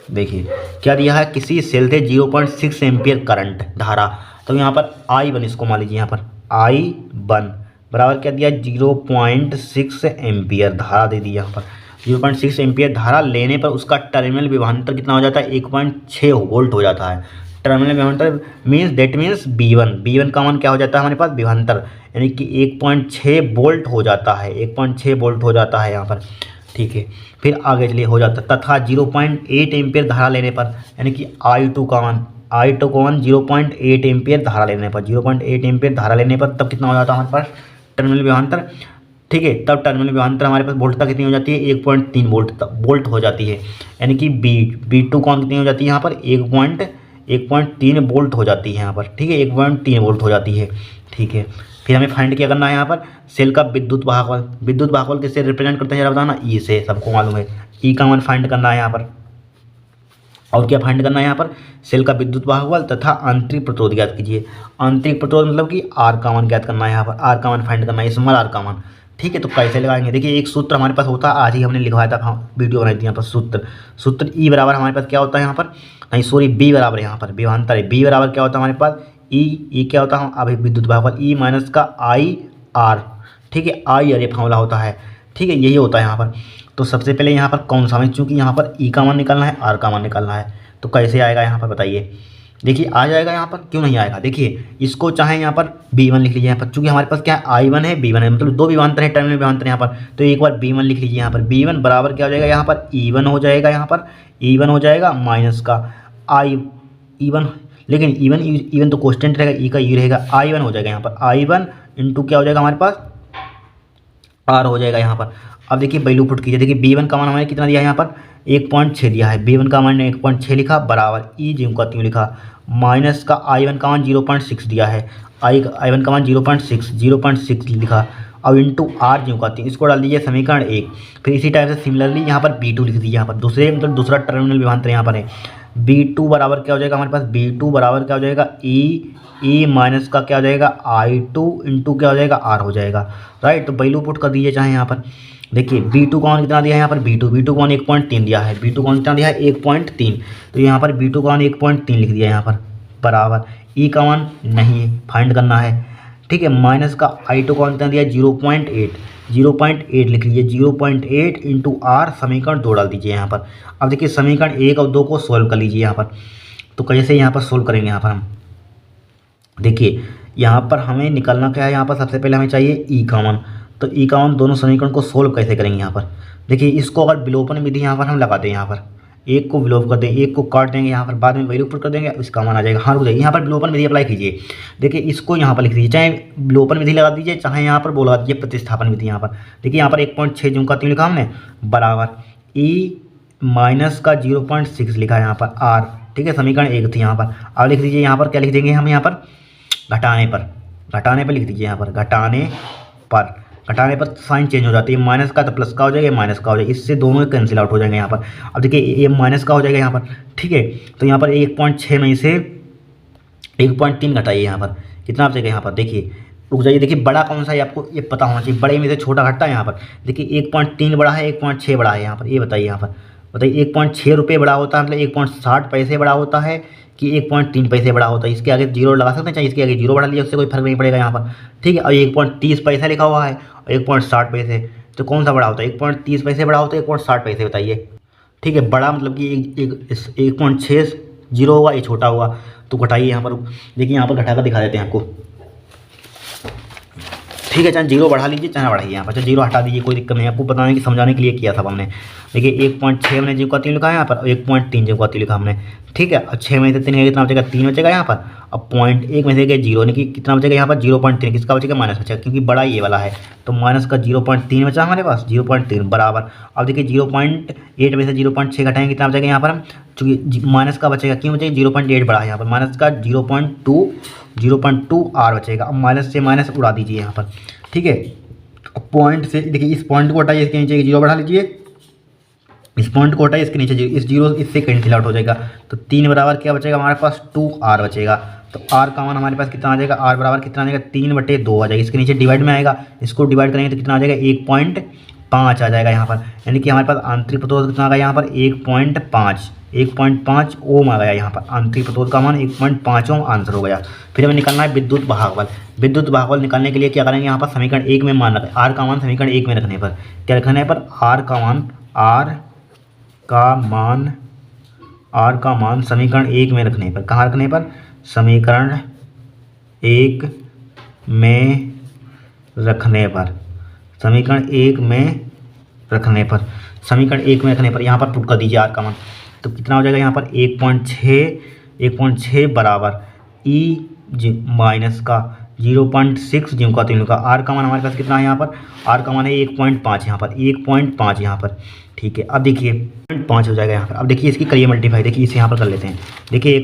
देखिए क्या दिया है, किसी सेल से 0.6 एम्पियर करंट धारा, तो यहाँ पर I1 इसको मान लीजिए, यहाँ पर I1 बराबर क्या दिया 0.6 एम्पियर धारा दे दी, यहाँ पर 0.6 एम्पियर धारा लेने पर उसका टर्मिनल विभवांतर कितना हो जाता है 1.6 वोल्ट हो जाता है। टर्मिनल विभवांतर मीन्स B1 का मान क्या हो जाता है हमारे पास विभवांतर, यानी कि 1.6 वोल्ट हो जाता है, 1.6 वोल्ट हो जाता है यहाँ पर, ठीक है। फिर आगे चलिए हो जाता है तथा 0.8 एम्पियर धारा लेने पर, यानी कि I2 का मान 0.8 एम्पियर धारा लेने पर, 0.8 एम्पियर धारा लेने पर तब कितना हो जाता है हमारे पास टर्मिनल विभवांतर, ठीक है। तब टर्मिनल विभवांतर हमारे पास वोल्टता कितनी हो जाती है 1.3 वोल्ट हो जाती है, यानी कि B2 कौन कितनी हो जाती है यहाँ पर 1.3 वोल्ट हो जाती है यहाँ पर, ठीक है, 1.3 वोल्ट हो जाती है, ठीक है। फिर हमें फाइंड क्या करना है यहाँ पर, सेल का विद्युत वाहक बल किससे रिप्रेजेंट करते हैं जरा बताना, ई से, सबको मालूम है, ई का मान फाइंड करना है यहाँ पर। और क्या फाइंड करना है यहाँ पर, सेल का विद्युत वाहक बल तथा आंतरिक प्रतिरोध ज्ञात कीजिए। आंतरिक प्रतिरोध मतलब कि आर का मान ज्ञात करना है यहाँ पर, आर का मान फाइंड करना है, स्मॉल आर का मान, ठीक है। तो कैसे लगाएंगे, देखिए एक सूत्र हमारे पास होता है, आज ही हमने लिखवाया था, वीडियो बनाई थी यहाँ पर, सूत्र ई बराबर हमारे पास क्या होता है यहाँ पर, नहीं सॉरी बी बराबर यहाँ पर विभवांतर है, बी बराबर क्या होता है हमारे पास ई क्या होता है अभी विद्युत वाहक बल ई माइनस का IR, ठीक है, IR ये फॉर्मूला होता है, ठीक है, यही होता है यहाँ पर। तो सबसे पहले यहाँ पर कौन सा हमें, चूँकि यहाँ पर ई का मान निकालना है, आर का मान निकालना है, तो कैसे आएगा यहाँ पर बताइए, देखिए आ जाएगा यहाँ पर, क्यों नहीं आएगा, देखिए इसको चाहे यहाँ पर B1 लिख लीजिए यहाँ पर, चूँकि हमारे पास क्या है I1 है B1 है, मतलब 2 विभवांतर है, टर्मिनल विभवांतर यहाँ पर, तो एक बार B1 लिख लीजिए यहाँ पर, B1 बराबर क्या हो जाएगा यहाँ पर E1 हो जाएगा, यहाँ पर E1 हो जाएगा माइनस का E1, लेकिन E1 तो कॉन्स्टेंट रहेगा, ई का ई रहेगा, I1 हो जाएगा यहाँ पर I1 इंटू क्या हो जाएगा हमारे पास R हो जाएगा यहाँ पर। अब देखिए वैल्यू पुट कीजिए, देखिए B1 का मान हमारे कितना दिया है यहाँ पर 1.6 दिया है, B1 का मान ने 1.6 लिखा बराबर ई जिम का 3 लिखा, माइनस का I1 का मान 0.6 दिया है, I1 का मान 0.6 लिखा, अब इंटू आर जिम का 3, इसको डाल दीजिए समीकरण 1। फिर इसी टाइप से सिमिलरली यहाँ पर B2 लिख दीजिए, यहाँ पर दूसरा टर्मिनल विभवांतर यहाँ पर है, B2 बराबर क्या हो जाएगा हमारे पास, B2 बराबर क्या हो जाएगा ई माइनस का क्या हो जाएगा I2 इंटू क्या हो जाएगा आर हो जाएगा, राइट। तो वैल्यू पुट कर दीजिए चाहे यहाँ पर, देखिए B2 का मान कितना दिया है यहाँ पर, B2 का मान 1.3 दिया है, B2 का मान कितना दिया है 1.3, तो यहाँ पर B2 का मान 1.3 लिख दिया यहाँ पर बराबर ई का मान नहीं फाइंड करना है, ठीक है, माइनस का I2 का मान कितना दिया है 0.8 लिख लीजिए, 0.8 इंटू आर समीकरण 2 डाल दीजिए यहाँ पर। अब देखिए समीकरण 1 और 2 को सोल्व कर लीजिए यहाँ पर, तो कैसे यहाँ पर सोल्व करेंगे यहाँ पर हम, देखिए यहाँ पर हमें निकालना क्या है, यहाँ पर सबसे पहले हमें चाहिए ई का मान, तो ई का मान दोनों समीकरण को सोल्व कैसे करेंगे यहाँ पर, देखिए इसको अगर विलोपन विधि यहाँ पर हम लगाते हैं, यहाँ पर एक को विलोप कर देंगे, एक को काट देंगे, यहाँ पर बाद में वैल्यू पुट कर देंगे, इसका मान आ जाएगा। हाँ रुक जाइए, यहाँ पर विलोपन विधि अप्लाई कीजिए। देखिए इसको यहाँ पर लिख दीजिए, चाहे विलोपन विधि लगा दीजिए, चाहे यहाँ पर बोला दीजिए प्रतिस्थापन विधि। यहाँ पर देखिए, यहाँ पर 1.6 जून का 3 लिखा हमने बराबर ई माइनस का 0.6 लिखा है यहाँ पर आर, ठीक है, समीकरण 1 थी यहाँ पर। अब लिख दीजिए यहाँ पर क्या लिख देंगे हम, यहाँ पर घटाने पर लिख दीजिए, यहाँ पर घटाने पर साइन चेंज हो जाती है, माइनस का तो प्लस का हो जाएगा, माइनस का हो जाएगा, इससे दोनों कैंसिल आउट हो जाएंगे यहाँ पर। अब देखिए ये माइनस का हो जाएगा यहाँ पर, ठीक है। तो यहाँ पर 1.6 में से 1.3 घटाइए, यहाँ पर कितना बचेगा, यहाँ पर देखिए रुक जाइए, देखिए बड़ा कौन सा है आपको ये पता होना चाहिए, बड़े में से छोटा घटता है यहाँ पर। देखिए 1.3 बड़ा है, 1.6 बड़ा है, यहाँ पर ये बताइए, यहाँ पर बताइए 1.6 रुपये बड़ा होता है, मतलब 1.60 पैसे बड़ा होता है कि 1.3 पैसे बड़ा होता है। इसके आगे जीरो लगा सकते हैं, चाहे इसके आगे जीरो बढ़ा लिया, उससे कोई फर्क नहीं पड़ेगा यहाँ पर, ठीक है। और 1.30 पैसा लिखा हुआ है और 1.60 पैसे, तो कौन सा बड़ा होता है, 1.30 पैसे बड़ा होता है, 1.60 पैसे, बताइए, ठीक है। बड़ा मतलब कि 1.6 जीरो हुआ, ये छोटा हुआ, तो घटाइए यहाँ पर। देखिए यहाँ पर घटा कर दिखा देते हैं आपको, ठीक है। चाहे जीरो बढ़ा लीजिए, चाहे बढ़ाइए, यहाँ पर चाहे जीरो हटा दीजिए, कोई दिक्कत नहीं, आपको बताने की समझाने के लिए किया था हमने। देखिए 1.6 हमने जीव का 3 लिखा है यहाँ पर, 1.3 जीव का 3 लिखा हमने, ठीक है। और 6 में से 3 कितना बचेगा, 3 बचेगा यहाँ पर। अब 0.1 में से गए जीरो, यानी कि कितना बचेगा यहाँ पर 0.3, किसका बचेगा, माइनस बचेगा, क्योंकि बड़ा ये वाला है, तो माइनस का 0.3 बचा हमारे पास, 0.3 बराबर। अब देखिए 0.8 में से 0.6 घटाएंगे, कितना बचेगा यहाँ पर हम, चूँकि माइनस का बचेगा, क्यों बचेगा, 0.8 बड़ा है यहाँ पर, माइनस का 0.2 आर बचेगा। अब माइनस से माइनस उड़ा दीजिए यहाँ पर, ठीक है। पॉइंट से देखिए इस पॉइंट को हटाइए, इसके नीचे जीरो बढ़ा लीजिए, इस पॉइंट को हटाइए, इसके नीचे जीरो, इस जीरो इससे कैंसिल आउट हो जाएगा, तो 3 बराबर क्या बचेगा हमारे पास, 2r बचेगा। तो r का मान हमारे पास कितना आ जाएगा, r बराबर कितना आ जाएगा, 3/2 आ जाएगा। इसके नीचे डिवाइड में आएगा, इसको डिवाइड करेंगे तो कितना आ जाएगा, 1.5 आ जाएगा यहाँ पर, यानी कि हमारे पास आंतरिक प्रतिरोध कितना आ गया यहाँ पर, 1.5 ओम आ गया यहाँ पर, आंतरिक प्रतिरोध का मान 1.5 ओम आंसर हो गया। फिर हमें निकालना है विद्युत भागबल। विद्युत भागबल निकालने के लिए क्या करेंगे, यहाँ पर समीकरण 1 में मान रखें, आर का मान समीकरण 1 में रखने पर क्या रखना है, पर आर का मान समीकरण 1 में रखने पर, कहाँ रखने पर, समीकरण 1 में रखने पर, समीकरण 1 में रखने पर, समीकरण 1 में रखने पर यहाँ पर पुट कर दीजिए आर का मान, तो कितना हो जाएगा यहाँ पर 1.6 बराबर ई माइनस का 0.6 जीव का 3 का। आर का मान हमारे पास कितना है यहाँ पर, आर का मान है 1.5 यहाँ पर, 1.5 यहाँ पर, ठीक है। अब देखिए 0.5 हो जाएगा यहाँ पर। अब देखिए इसकी करिए मल्टीप्लाई, देखिए इसे यहाँ पर कर लेते हैं। देखिए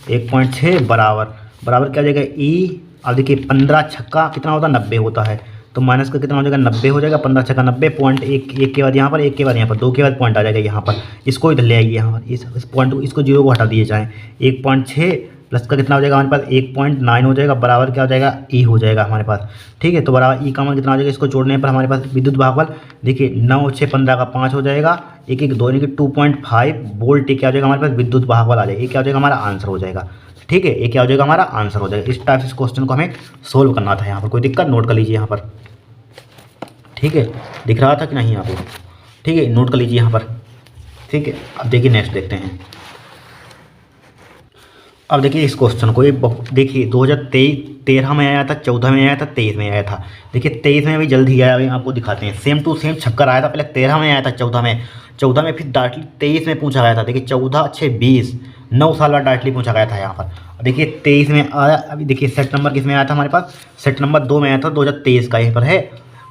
1.6 बराबर क्या हो जाएगा ई, अब देखिए 15 छक्का कितना होता है, 90 होता है, तो माइनस का कितना हो जाएगा, 90 हो जाएगा, 15 छक्का 90, पॉइंट एक के बाद यहाँ पर, एक के बाद यहाँ पर, 2 के बाद पॉइंट आ जाएगा यहाँ पर, इसको इधर ले आइए यहाँ पर, इस पॉइंट को, इसको जीरो को हटा दिए, चाहे 1.6 प्लस का कितना हो जाएगा हमारे पास, 1.9 हो जाएगा, बराबर क्या हो जाएगा, ई हो जाएगा हमारे पास, ठीक है। तो बराबर ई का मान कितना हो जाएगा, इसको जोड़ने पर हमारे पास विद्युत भागबल देखिए 9 6 15 का 5 हो जाएगा, 1 1 2 यानी कि 2.5 वोल्ट क्या हो जाएगा हमारे पास, विद्युत भागबल आ जाएगा। ये क्या हो जाएगा, हमारा आंसर हो जाएगा, ठीक है। ये क्या हो जाएगा, हमारा आंसर हो जाएगा। इस टाइप से इस क्वेश्चन को हमें सोल्व करना था। यहाँ पर कोई दिक्कत, नोट कर लीजिए यहाँ पर, ठीक है। दिख रहा था कि नहीं यहाँ पे, ठीक है, नोट कर लीजिए यहाँ पर, ठीक है। अब देखिए नेक्स्ट देखते हैं। अब देखिए इस क्वेश्चन को, ये देखिए 2013 में आया था, 14 में आया था, 23 में आया था। देखिए 23 में भी जल्दी आया, अभी आपको दिखाते हैं। सेम टू सेम छक्कर आया था, पहले 13 में आया था, 14 में फिर डायरेक्टली 23 में पूछा गया था। देखिए 14 6 20 9 साल बाद डायरेक्टली पूछा गया था यहाँ पर। देखिए 23 में आया, अभी देखिए सेट नंबर किस में आया था हमारे पास, सेट नंबर 2 में आया था, 2023 का यहाँ पर है।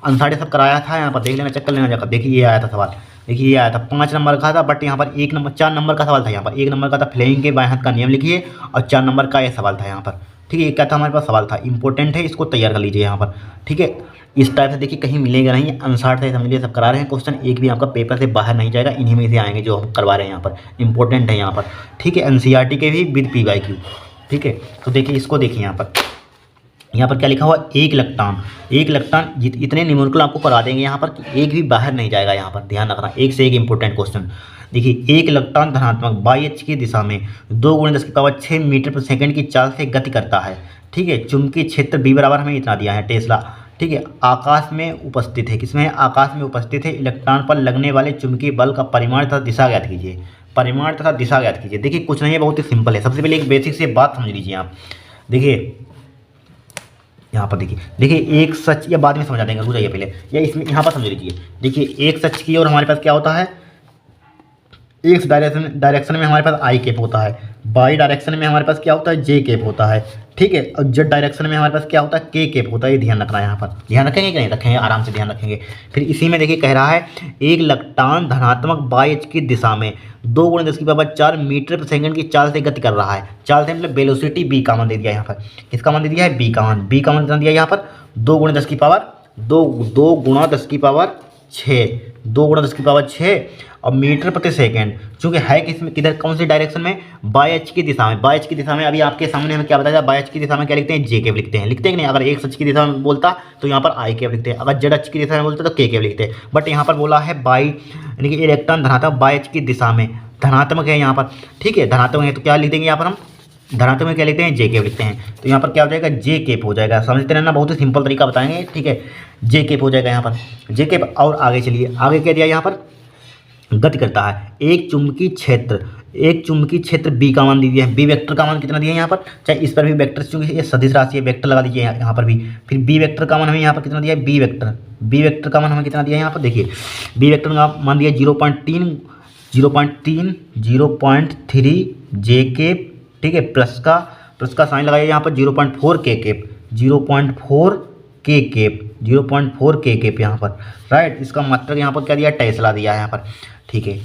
अंसारी सब कराया था यहाँ पर, देख लेना, चक्कर लेना जाकर। देखिए ये आया था सवाल, देखिए ये आया था 5 नंबर का था, बट यहाँ पर 4 नंबर का सवाल था। यहाँ पर 1 नंबर का था फ्लेमिंग के बाएं हाथ का नियम लिखिए, और 4 नंबर का ये सवाल था यहाँ पर, ठीक है। ये क्या था हमारे पास सवाल था, इंपॉर्टेंट है, इसको तैयार कर लीजिए यहाँ पर, ठीक है। इस टाइप से देखिए कहीं मिलेगा नहीं, अंसार से समझ लीजिए सब करा रहे हैं क्वेश्चन, एक भी आपका पेपर से बाहर नहीं जाएगा, इन्हीं में से आएंगे जो हम करवा रहे हैं यहाँ पर, इंपॉर्टेंट है यहाँ पर, ठीक है। एनसीईआरटी के भी विद PYQ, ठीक है। तो देखिए इसको देखिए यहाँ पर क्या लिखा हुआ, 1 इलेक्ट्रॉन इतने न्यूमेरिकल आपको करा देंगे यहाँ पर कि एक भी बाहर नहीं जाएगा। यहाँ पर ध्यान रखना, एक से एक इंपॉर्टेंट क्वेश्चन। देखिए 1 इलेक्ट्रॉन धनात्मक YH की दिशा में 2 × 10⁻6 मीटर प्रति सेकंड की चाल से गति करता है, ठीक है। चुंबकीय क्षेत्र B बराबर हमें इतना दिया है, टेस्ला, ठीक है। आकाश में उपस्थित है, किसमें, आकाश में उपस्थित है। इलेक्ट्रॉन पर लगने वाले चुंबकीय बल का परिमाण तथा दिशा ज्ञात कीजिए, देखिए कुछ नहीं है, बहुत ही सिंपल है। सबसे पहले एक बेसिक से बात समझ लीजिए आप। देखिए यहाँ पर देखिए एक सच, या बाद में समझा देंगे, रुक जाइए पहले, या इसमें यहाँ पर समझ लीजिए। देखिए एक सच की ओर हमारे पास क्या होता है, एक्स डायरेक्शन में हमारे पास आई कैप होता है, वाई डायरेक्शन में हमारे पास क्या होता है जे कैप होता है, ठीक है। और जेड डायरेक्शन में हमारे पास क्या होता है के कैप होता है। ये ध्यान रखना है यहाँ पर, ध्यान रखेंगे कि नहीं रखेंगे, आराम से ध्यान रखेंगे। फिर इसी में देखिए कह रहा है एक इलेक्ट्रॉन धनात्मक बाई एच की दिशा में 2 × 10⁻⁴ मीटर पर सेकंड की चाल से गति कर रहा है। चाल से मतलब वेलोसिटी बी का मान दे दिया यहाँ पर, किसका मान दे दिया है बी का मान। बी का मान कितना दिया यहाँ पर 2 × 10⁻⁶ और मीटर प्रति सेकंड, चूंकि है किसमें किधर कौन सी डायरेक्शन में बाई एच की दिशा में। बाई एच की दिशा में अभी आपके सामने हमें क्या बताया बाई एच की दिशा में क्या लिखते हैं जे कैप लिखते हैं, लिखते हैं कि नहीं। अगर एक्स एच की दिशा में बोलता तो यहाँ पर आई कैप लिखते हैं, अगर जेड एच की दिशा में बोलता तो के कैप लिखते हैं। बट यहाँ पर बोला है बाई यानी कि इलेक्ट्रॉन धनात्मक बाई एच की दिशा में, धनात्मक है यहाँ पर, ठीक है धनात्मक है तो क्या लिख देंगे यहाँ पर हम धनात्मक में क्या लिखते हैं जे कैप लिखते हैं। तो यहाँ पर क्या हो जाएगा जे कैप हो जाएगा, समझते रहना, बहुत ही सिंपल तरीका बताएंगे, ठीक है। जे कैप हो जाएगा यहाँ पर जे कैप। और आगे चलिए, आगे क्या दिया यहाँ पर गति करता है एक चुंबकीय क्षेत्र बी का मान दिया है। बी वेक्टर का मान कितना दिया है यहाँ पर, चाहे इस पर भी वेक्टर, चूंकि ये सदिश राशि है वेक्टर लगा दीजिए यहाँ पर भी। फिर बी वेक्टर का मान हमें यहाँ पर कितना दिया है बी वेक्टर का मान हमें कितना दिया है यहाँ पर, देखिए बी वेक्टर का मान दिया 0.3 जे कैप, ठीक है। प्लस का साइन लगाइए यहाँ पर 0.4 के कैप, 0.4 के कैप यहाँ पर, राइट। इसका मतलब यहाँ पर क्या दिया टेस्ला दिया है यहाँ पर, ठीक है।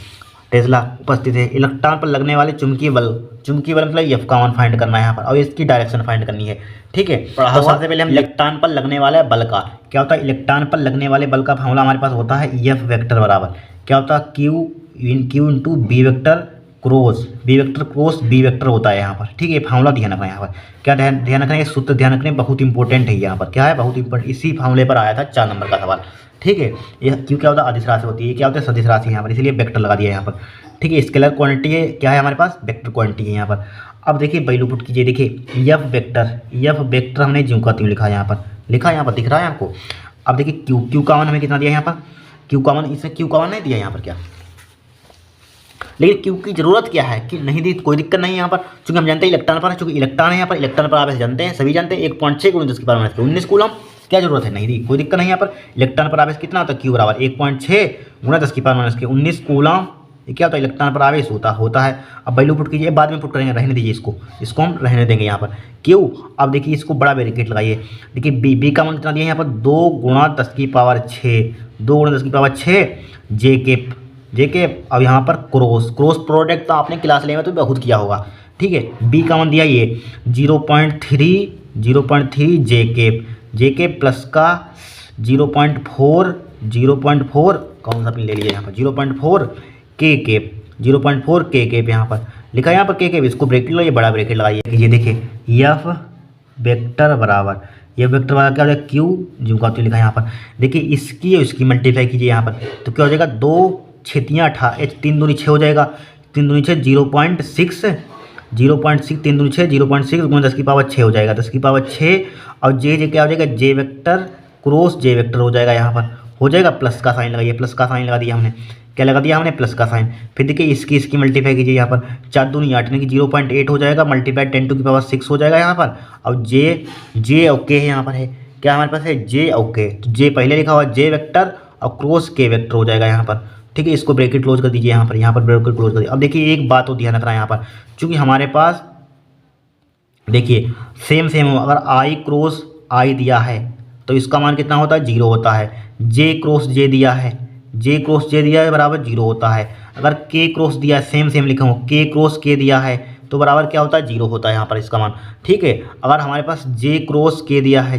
टेस्ला उपस्थित है। इलेक्ट्रॉन पर लगने वाले चुंबकीय बल मतलब एफ का मान फाइंड करना है यहाँ पर, और इसकी डायरेक्शन फाइंड करनी है, ठीक है। तो सबसे पहले हम इलेक्ट्रॉन पर लगने वाले बल का क्या होता है, इलेक्ट्रॉन पर लगने वाले बल का फॉर्मूला हमारे पास होता है एफ वेक्टर बराबर क्या होता है q into B vector cross B vector होता है यहाँ पर, ठीक है। फार्मूला ध्यान रखना है यहाँ पर, क्या ध्यान रखना है, सूत्र ध्यान रखना बहुत इंपॉर्टेंट है यहाँ पर, क्या है बहुत इंपॉर्टेंट, इसी फार्मूले पर आया था 4 नंबर का सवाल, ठीक है। ये क्यों क्या होता है अदिश राशि होती है, ये क्या होता है सदिश राशि यहाँ पर, इसीलिए वेक्टर लगा दिया यहाँ पर, ठीक है। स्केलर क्वांटिटी है क्या है हमारे पास वेक्टर क्वांटिटी है यहाँ पर। अब देखिए वैल्यू पुट कीजिए, देखिए एफ वेक्टर हमने ज्यों का त्यों लिखा है यहाँ पर, लिखा यहाँ पर दिख रहा है आपको। अब देखिए क्यू का मान हमें कितना दिया यहाँ पर, क्यू का मान, इसमें क्यू का मान नहीं दिया यहाँ पर क्या, लेकिन क्यू की जरूरत क्या है कि नहीं दी, कोई दिक्कत नहीं है यहाँ पर, चूंकि हम जानते हैं इलेक्ट्रॉन पर, चूंकि इलेक्ट्रॉन है यहाँ पर, इलेक्ट्रॉन पर आप ऐसे जानते हैं सभी जानते हैं 1.6 × 10⁻⁻⁰ कूलम, क्या जरूरत है नहीं दी, कोई दिक्कत नहीं यहाँ पर। इलेक्ट्रॉन पर आवेश कितना होता है क्यू बराबर 1.6 × 10⁻⁻⁰ कूलम, ये क्या होता है इलेक्ट्रॉन पर आवेश होता है। अब वैल्यू पुट कीजिए, बाद में पुट करेंगे, रहने दीजिए इसको हम रहने देंगे यहाँ पर क्यू। अब देखिए इसको बड़ा ब्रैकेट लगाइए, देखिए बी का मान कितना दिया है यहाँ पर 2 × 10⁻⁶ जे के। अब यहाँ पर क्रॉस प्रोडक्ट तो आपने क्लास ले में तो बहुत किया होगा, ठीक है। बी का मान दिया ये 0.3 जे के प्लस का 0.4 कौन सा पिन ले लिया यहाँ पर 0.4 के केप यहाँ पर लिखा है, यहाँ पर के केप, इसको ब्रैकेट लगाइए, बड़ा ब्रैकेट लगाइए। ये देखिए एफ वेक्टर बराबर क्या होता है क्यू जो का लिखा है यहाँ पर, देखिए इसकी और इसकी मल्टीप्लाई कीजिए यहाँ पर, तो क्या हो जाएगा 2 × 6 = 8, 3 दूनी 6 हो जाएगा, 3 दूनी 6 0.6 3 दूनी 6 0.6 × 10⁻⁶ हो जाएगा, 10⁻⁶। और जे क्या हो जाएगा जे वेक्टर क्रॉस जे वेक्टर हो जाएगा, यहाँ पर हो जाएगा प्लस का साइन लगाइए, प्लस का साइन लगा दिया हमने, क्या लगा दिया हमने प्लस का साइन। फिर देखिए इसकी मल्टीप्लाई कीजिए यहाँ पर 4 दूनी 8 यानी कि 0.8 हो जाएगा, मल्टीप्लाई 10⁻⁶ हो जाएगा यहाँ पर। अब जे ओके है यहाँ पर, है क्या हमारे पास है जे ओके, तो जे पहले लिखा हुआ जे वेक्टर और क्रॉस के वेक्टर हो जाएगा यहाँ पर, ठीक है। इसको ब्रैकेट क्लोज कर दीजिए यहाँ पर ब्रैकेट क्लोज कर दीजिए। अब देखिए एक बात तो ध्यान रखना है यहाँ पर, चूंकि हमारे पास देखिए सेम हो, अगर आई क्रॉस आई दिया है तो इसका मान कितना होता है 0 होता है, जे क्रॉस जे दिया है बराबर 0 होता है। अगर के क्रॉस दिया है सेम लिखा हूँ, के क्रॉस के दिया है तो बराबर क्या होता है 0 होता है यहाँ पर इसका मान, ठीक है। अगर हमारे पास जे क्रॉस के दिया है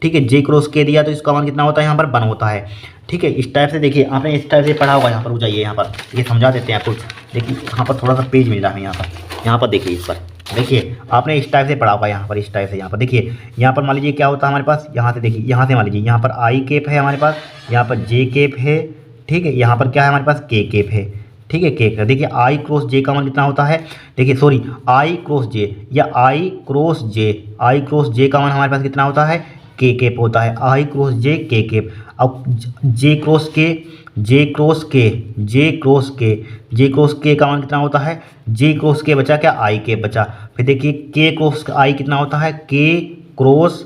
ठीक है, जे क्रॉस के दिया तो इसका मान कितना होता है यहाँ पर 1 होता है, ठीक है। इस टाइप से देखिए आपने इस टाइप से पढ़ा होगा, यहाँ पर हो जाइए, यहाँ पर ये समझा देते हैं आपको, देखिए यहाँ पर थोड़ा सा पेज मिल रहा है यहाँ पर देखिए, इस पर देखिए आपने इस टाइप से पढ़ा होगा, यहाँ पर इस टाइप से, यहाँ पर देखिए, यहाँ पर मान लीजिए क्या होता है हमारे पास, यहाँ से देखिए, यहाँ से मान लीजिए यहाँ पर आई कैप है हमारे पास, यहाँ पर जे कैप है, ठीक है। यहाँ पर क्या है हमारे पास के कैप है, ठीक है। के देखिए आई क्रॉस जे का मान कितना होता है, देखिए सॉरी आई क्रॉस जे का मान हमारे पास कितना होता है के कैप होता है, आई क्रॉस जे के कैप। अब जे क्रॉस के का मान कितना होता है, जे क्रॉस के बचा क्या आई के बचा। फिर देखिए के क्रॉस आई कितना होता है, के क्रॉस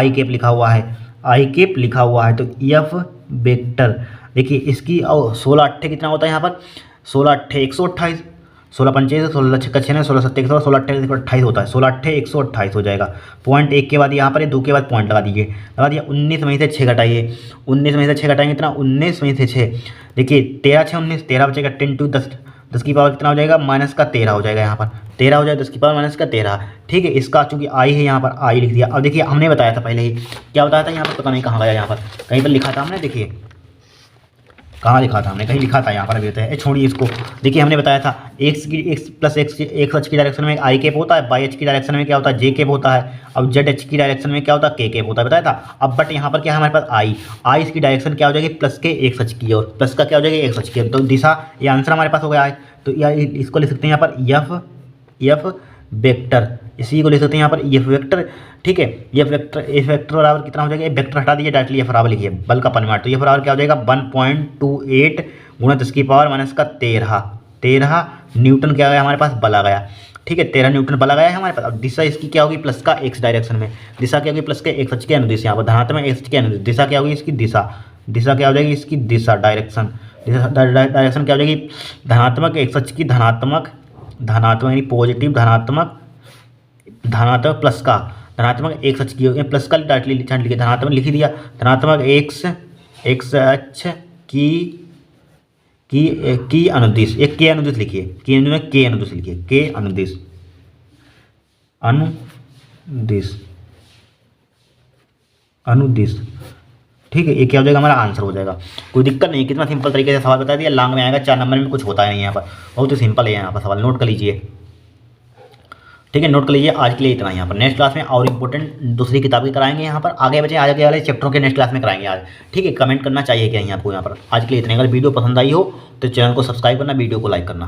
आई कैप लिखा हुआ है, आई कैप लिखा हुआ है, तो एफ वेक्टर देखिए इसकी और 16 अट्ठे कितना होता है यहाँ पर, 16 अट्ठे 128, 16 पंचे 16 छक्का 96, 16 सत्ते 16 अट्ठे 128 होता है, 16 अट्ठे 128 हो जाएगा। पॉइंट 1 के बाद यहाँ पर 2 के बाद पॉइंट लगा दीजिए, लगा दिया। 19 में से 6 घटाइए, 19 में से 6 घटाएंगे कितना, 19 में से 6 देखिए 13 6 19, 13 बचेगा 10 टू 10, 10 की पावर कितना हो जाएगा, माइनस का 13 हो जाएगा यहाँ पर, 13 हो जाएगा 10 की पावर माइनस का 13। ठीक है, इसका चूंकि आई है यहाँ पर आई लिख दिया। अब देखिए हमने बताया था पहले ही, क्या बताया था यहाँ पर, पता नहीं कहाँ गया, यहाँ पर कहीं पर लिखा था हमने, देखिए कहाँ लिखा था हमने, कहीं लिखा था यहाँ पर, अभी होता है छोड़िए इसको। देखिए हमने बताया था एक्स प्लस एक्स एच की डायरेक्शन में आई कैप होता है, बाई एच की डायरेक्शन में क्या होता है जे कैप होता है, अब जेड एच की डायरेक्शन में क्या होता है के कैप होता है, बताया था। अब बट यहाँ पर क्या है हमारे पास आई इसकी डायरेक्शन क्या हो जाएगी, प्लस के एक्स एच की ओर, प्लस का क्या हो जाएगा एक्स एच की ओर, तो दिशा ये आंसर हमारे पास हो गया है। तो इसको लिख सकते हैं यहाँ पर एफ वेक्टर, इसी को लिख सकते हैं यहाँ पर एफ वेक्टर। ठीक है, एफ वेक्टर बराबर कितना हो जाएगा, वेक्टर हटा दीजिए, डायरेक्टली एफ बराबर लिखिए, बल का परिमाण, तो एफ बराबर क्या हो जाएगा 1.28 गुणा 10 की पावर माइनस का 13 न्यूटन क्या गया हमारे पास, बल आ गया। ठीक है, 13 न्यूटन बल आ गया है हमारे पास। अब दिशा इसकी क्या होगी, प्लस का एक्स डायरेक्शन में, दिशा क्या होगी प्लस के एक्स के अनुदिश, यहाँ पर धनात्मक एक्स के अनुदिश, दिशा क्या होगी इसकी, दिशा क्या हो जाएगी इसकी, दिशा डायरेक्शन क्या हो जाएगी, धनात्मक एक्स की, धनात्मक यानी पॉजिटिव, धनात्मक प्लस का धनात्मक एक्स एच की होगी, प्लस का डायरेक्टली लिखिए, धनात्मक लिख दिया, धनात्मक एक्स एच की अनुदिश, एक के अनुदिश लिखिए, के अनुदिश। ठीक है, ये क्या हो जाएगा हमारा आंसर हो जाएगा। कोई दिक्कत नहीं, कितना सिंपल तरीके से सवाल बता दिया, लॉन्ग में आएगा, 4 नंबर में कुछ होता है नहीं यहाँ पर, बहुत ही सिंपल है यहाँ पर सवाल, नोट कर लीजिए। ठीक है, नोट कर लीजिए। आज के लिए इतना ही यहाँ पर, नेक्स्ट क्लास में और इंपॉर्टेंट दूसरी किताब की कराएंगे यहाँ पर, आगे बचे आगे वाले चैप्टरों के नेक्स्ट क्लास में कराएंगे आज। ठीक है, कमेंट करना चाहिए क्या यहाँ आपको यहाँ पर। आज के लिए इतने, अगर वीडियो पसंद आई हो तो चैनल को सब्सक्राइब करना, वीडियो को लाइक करना।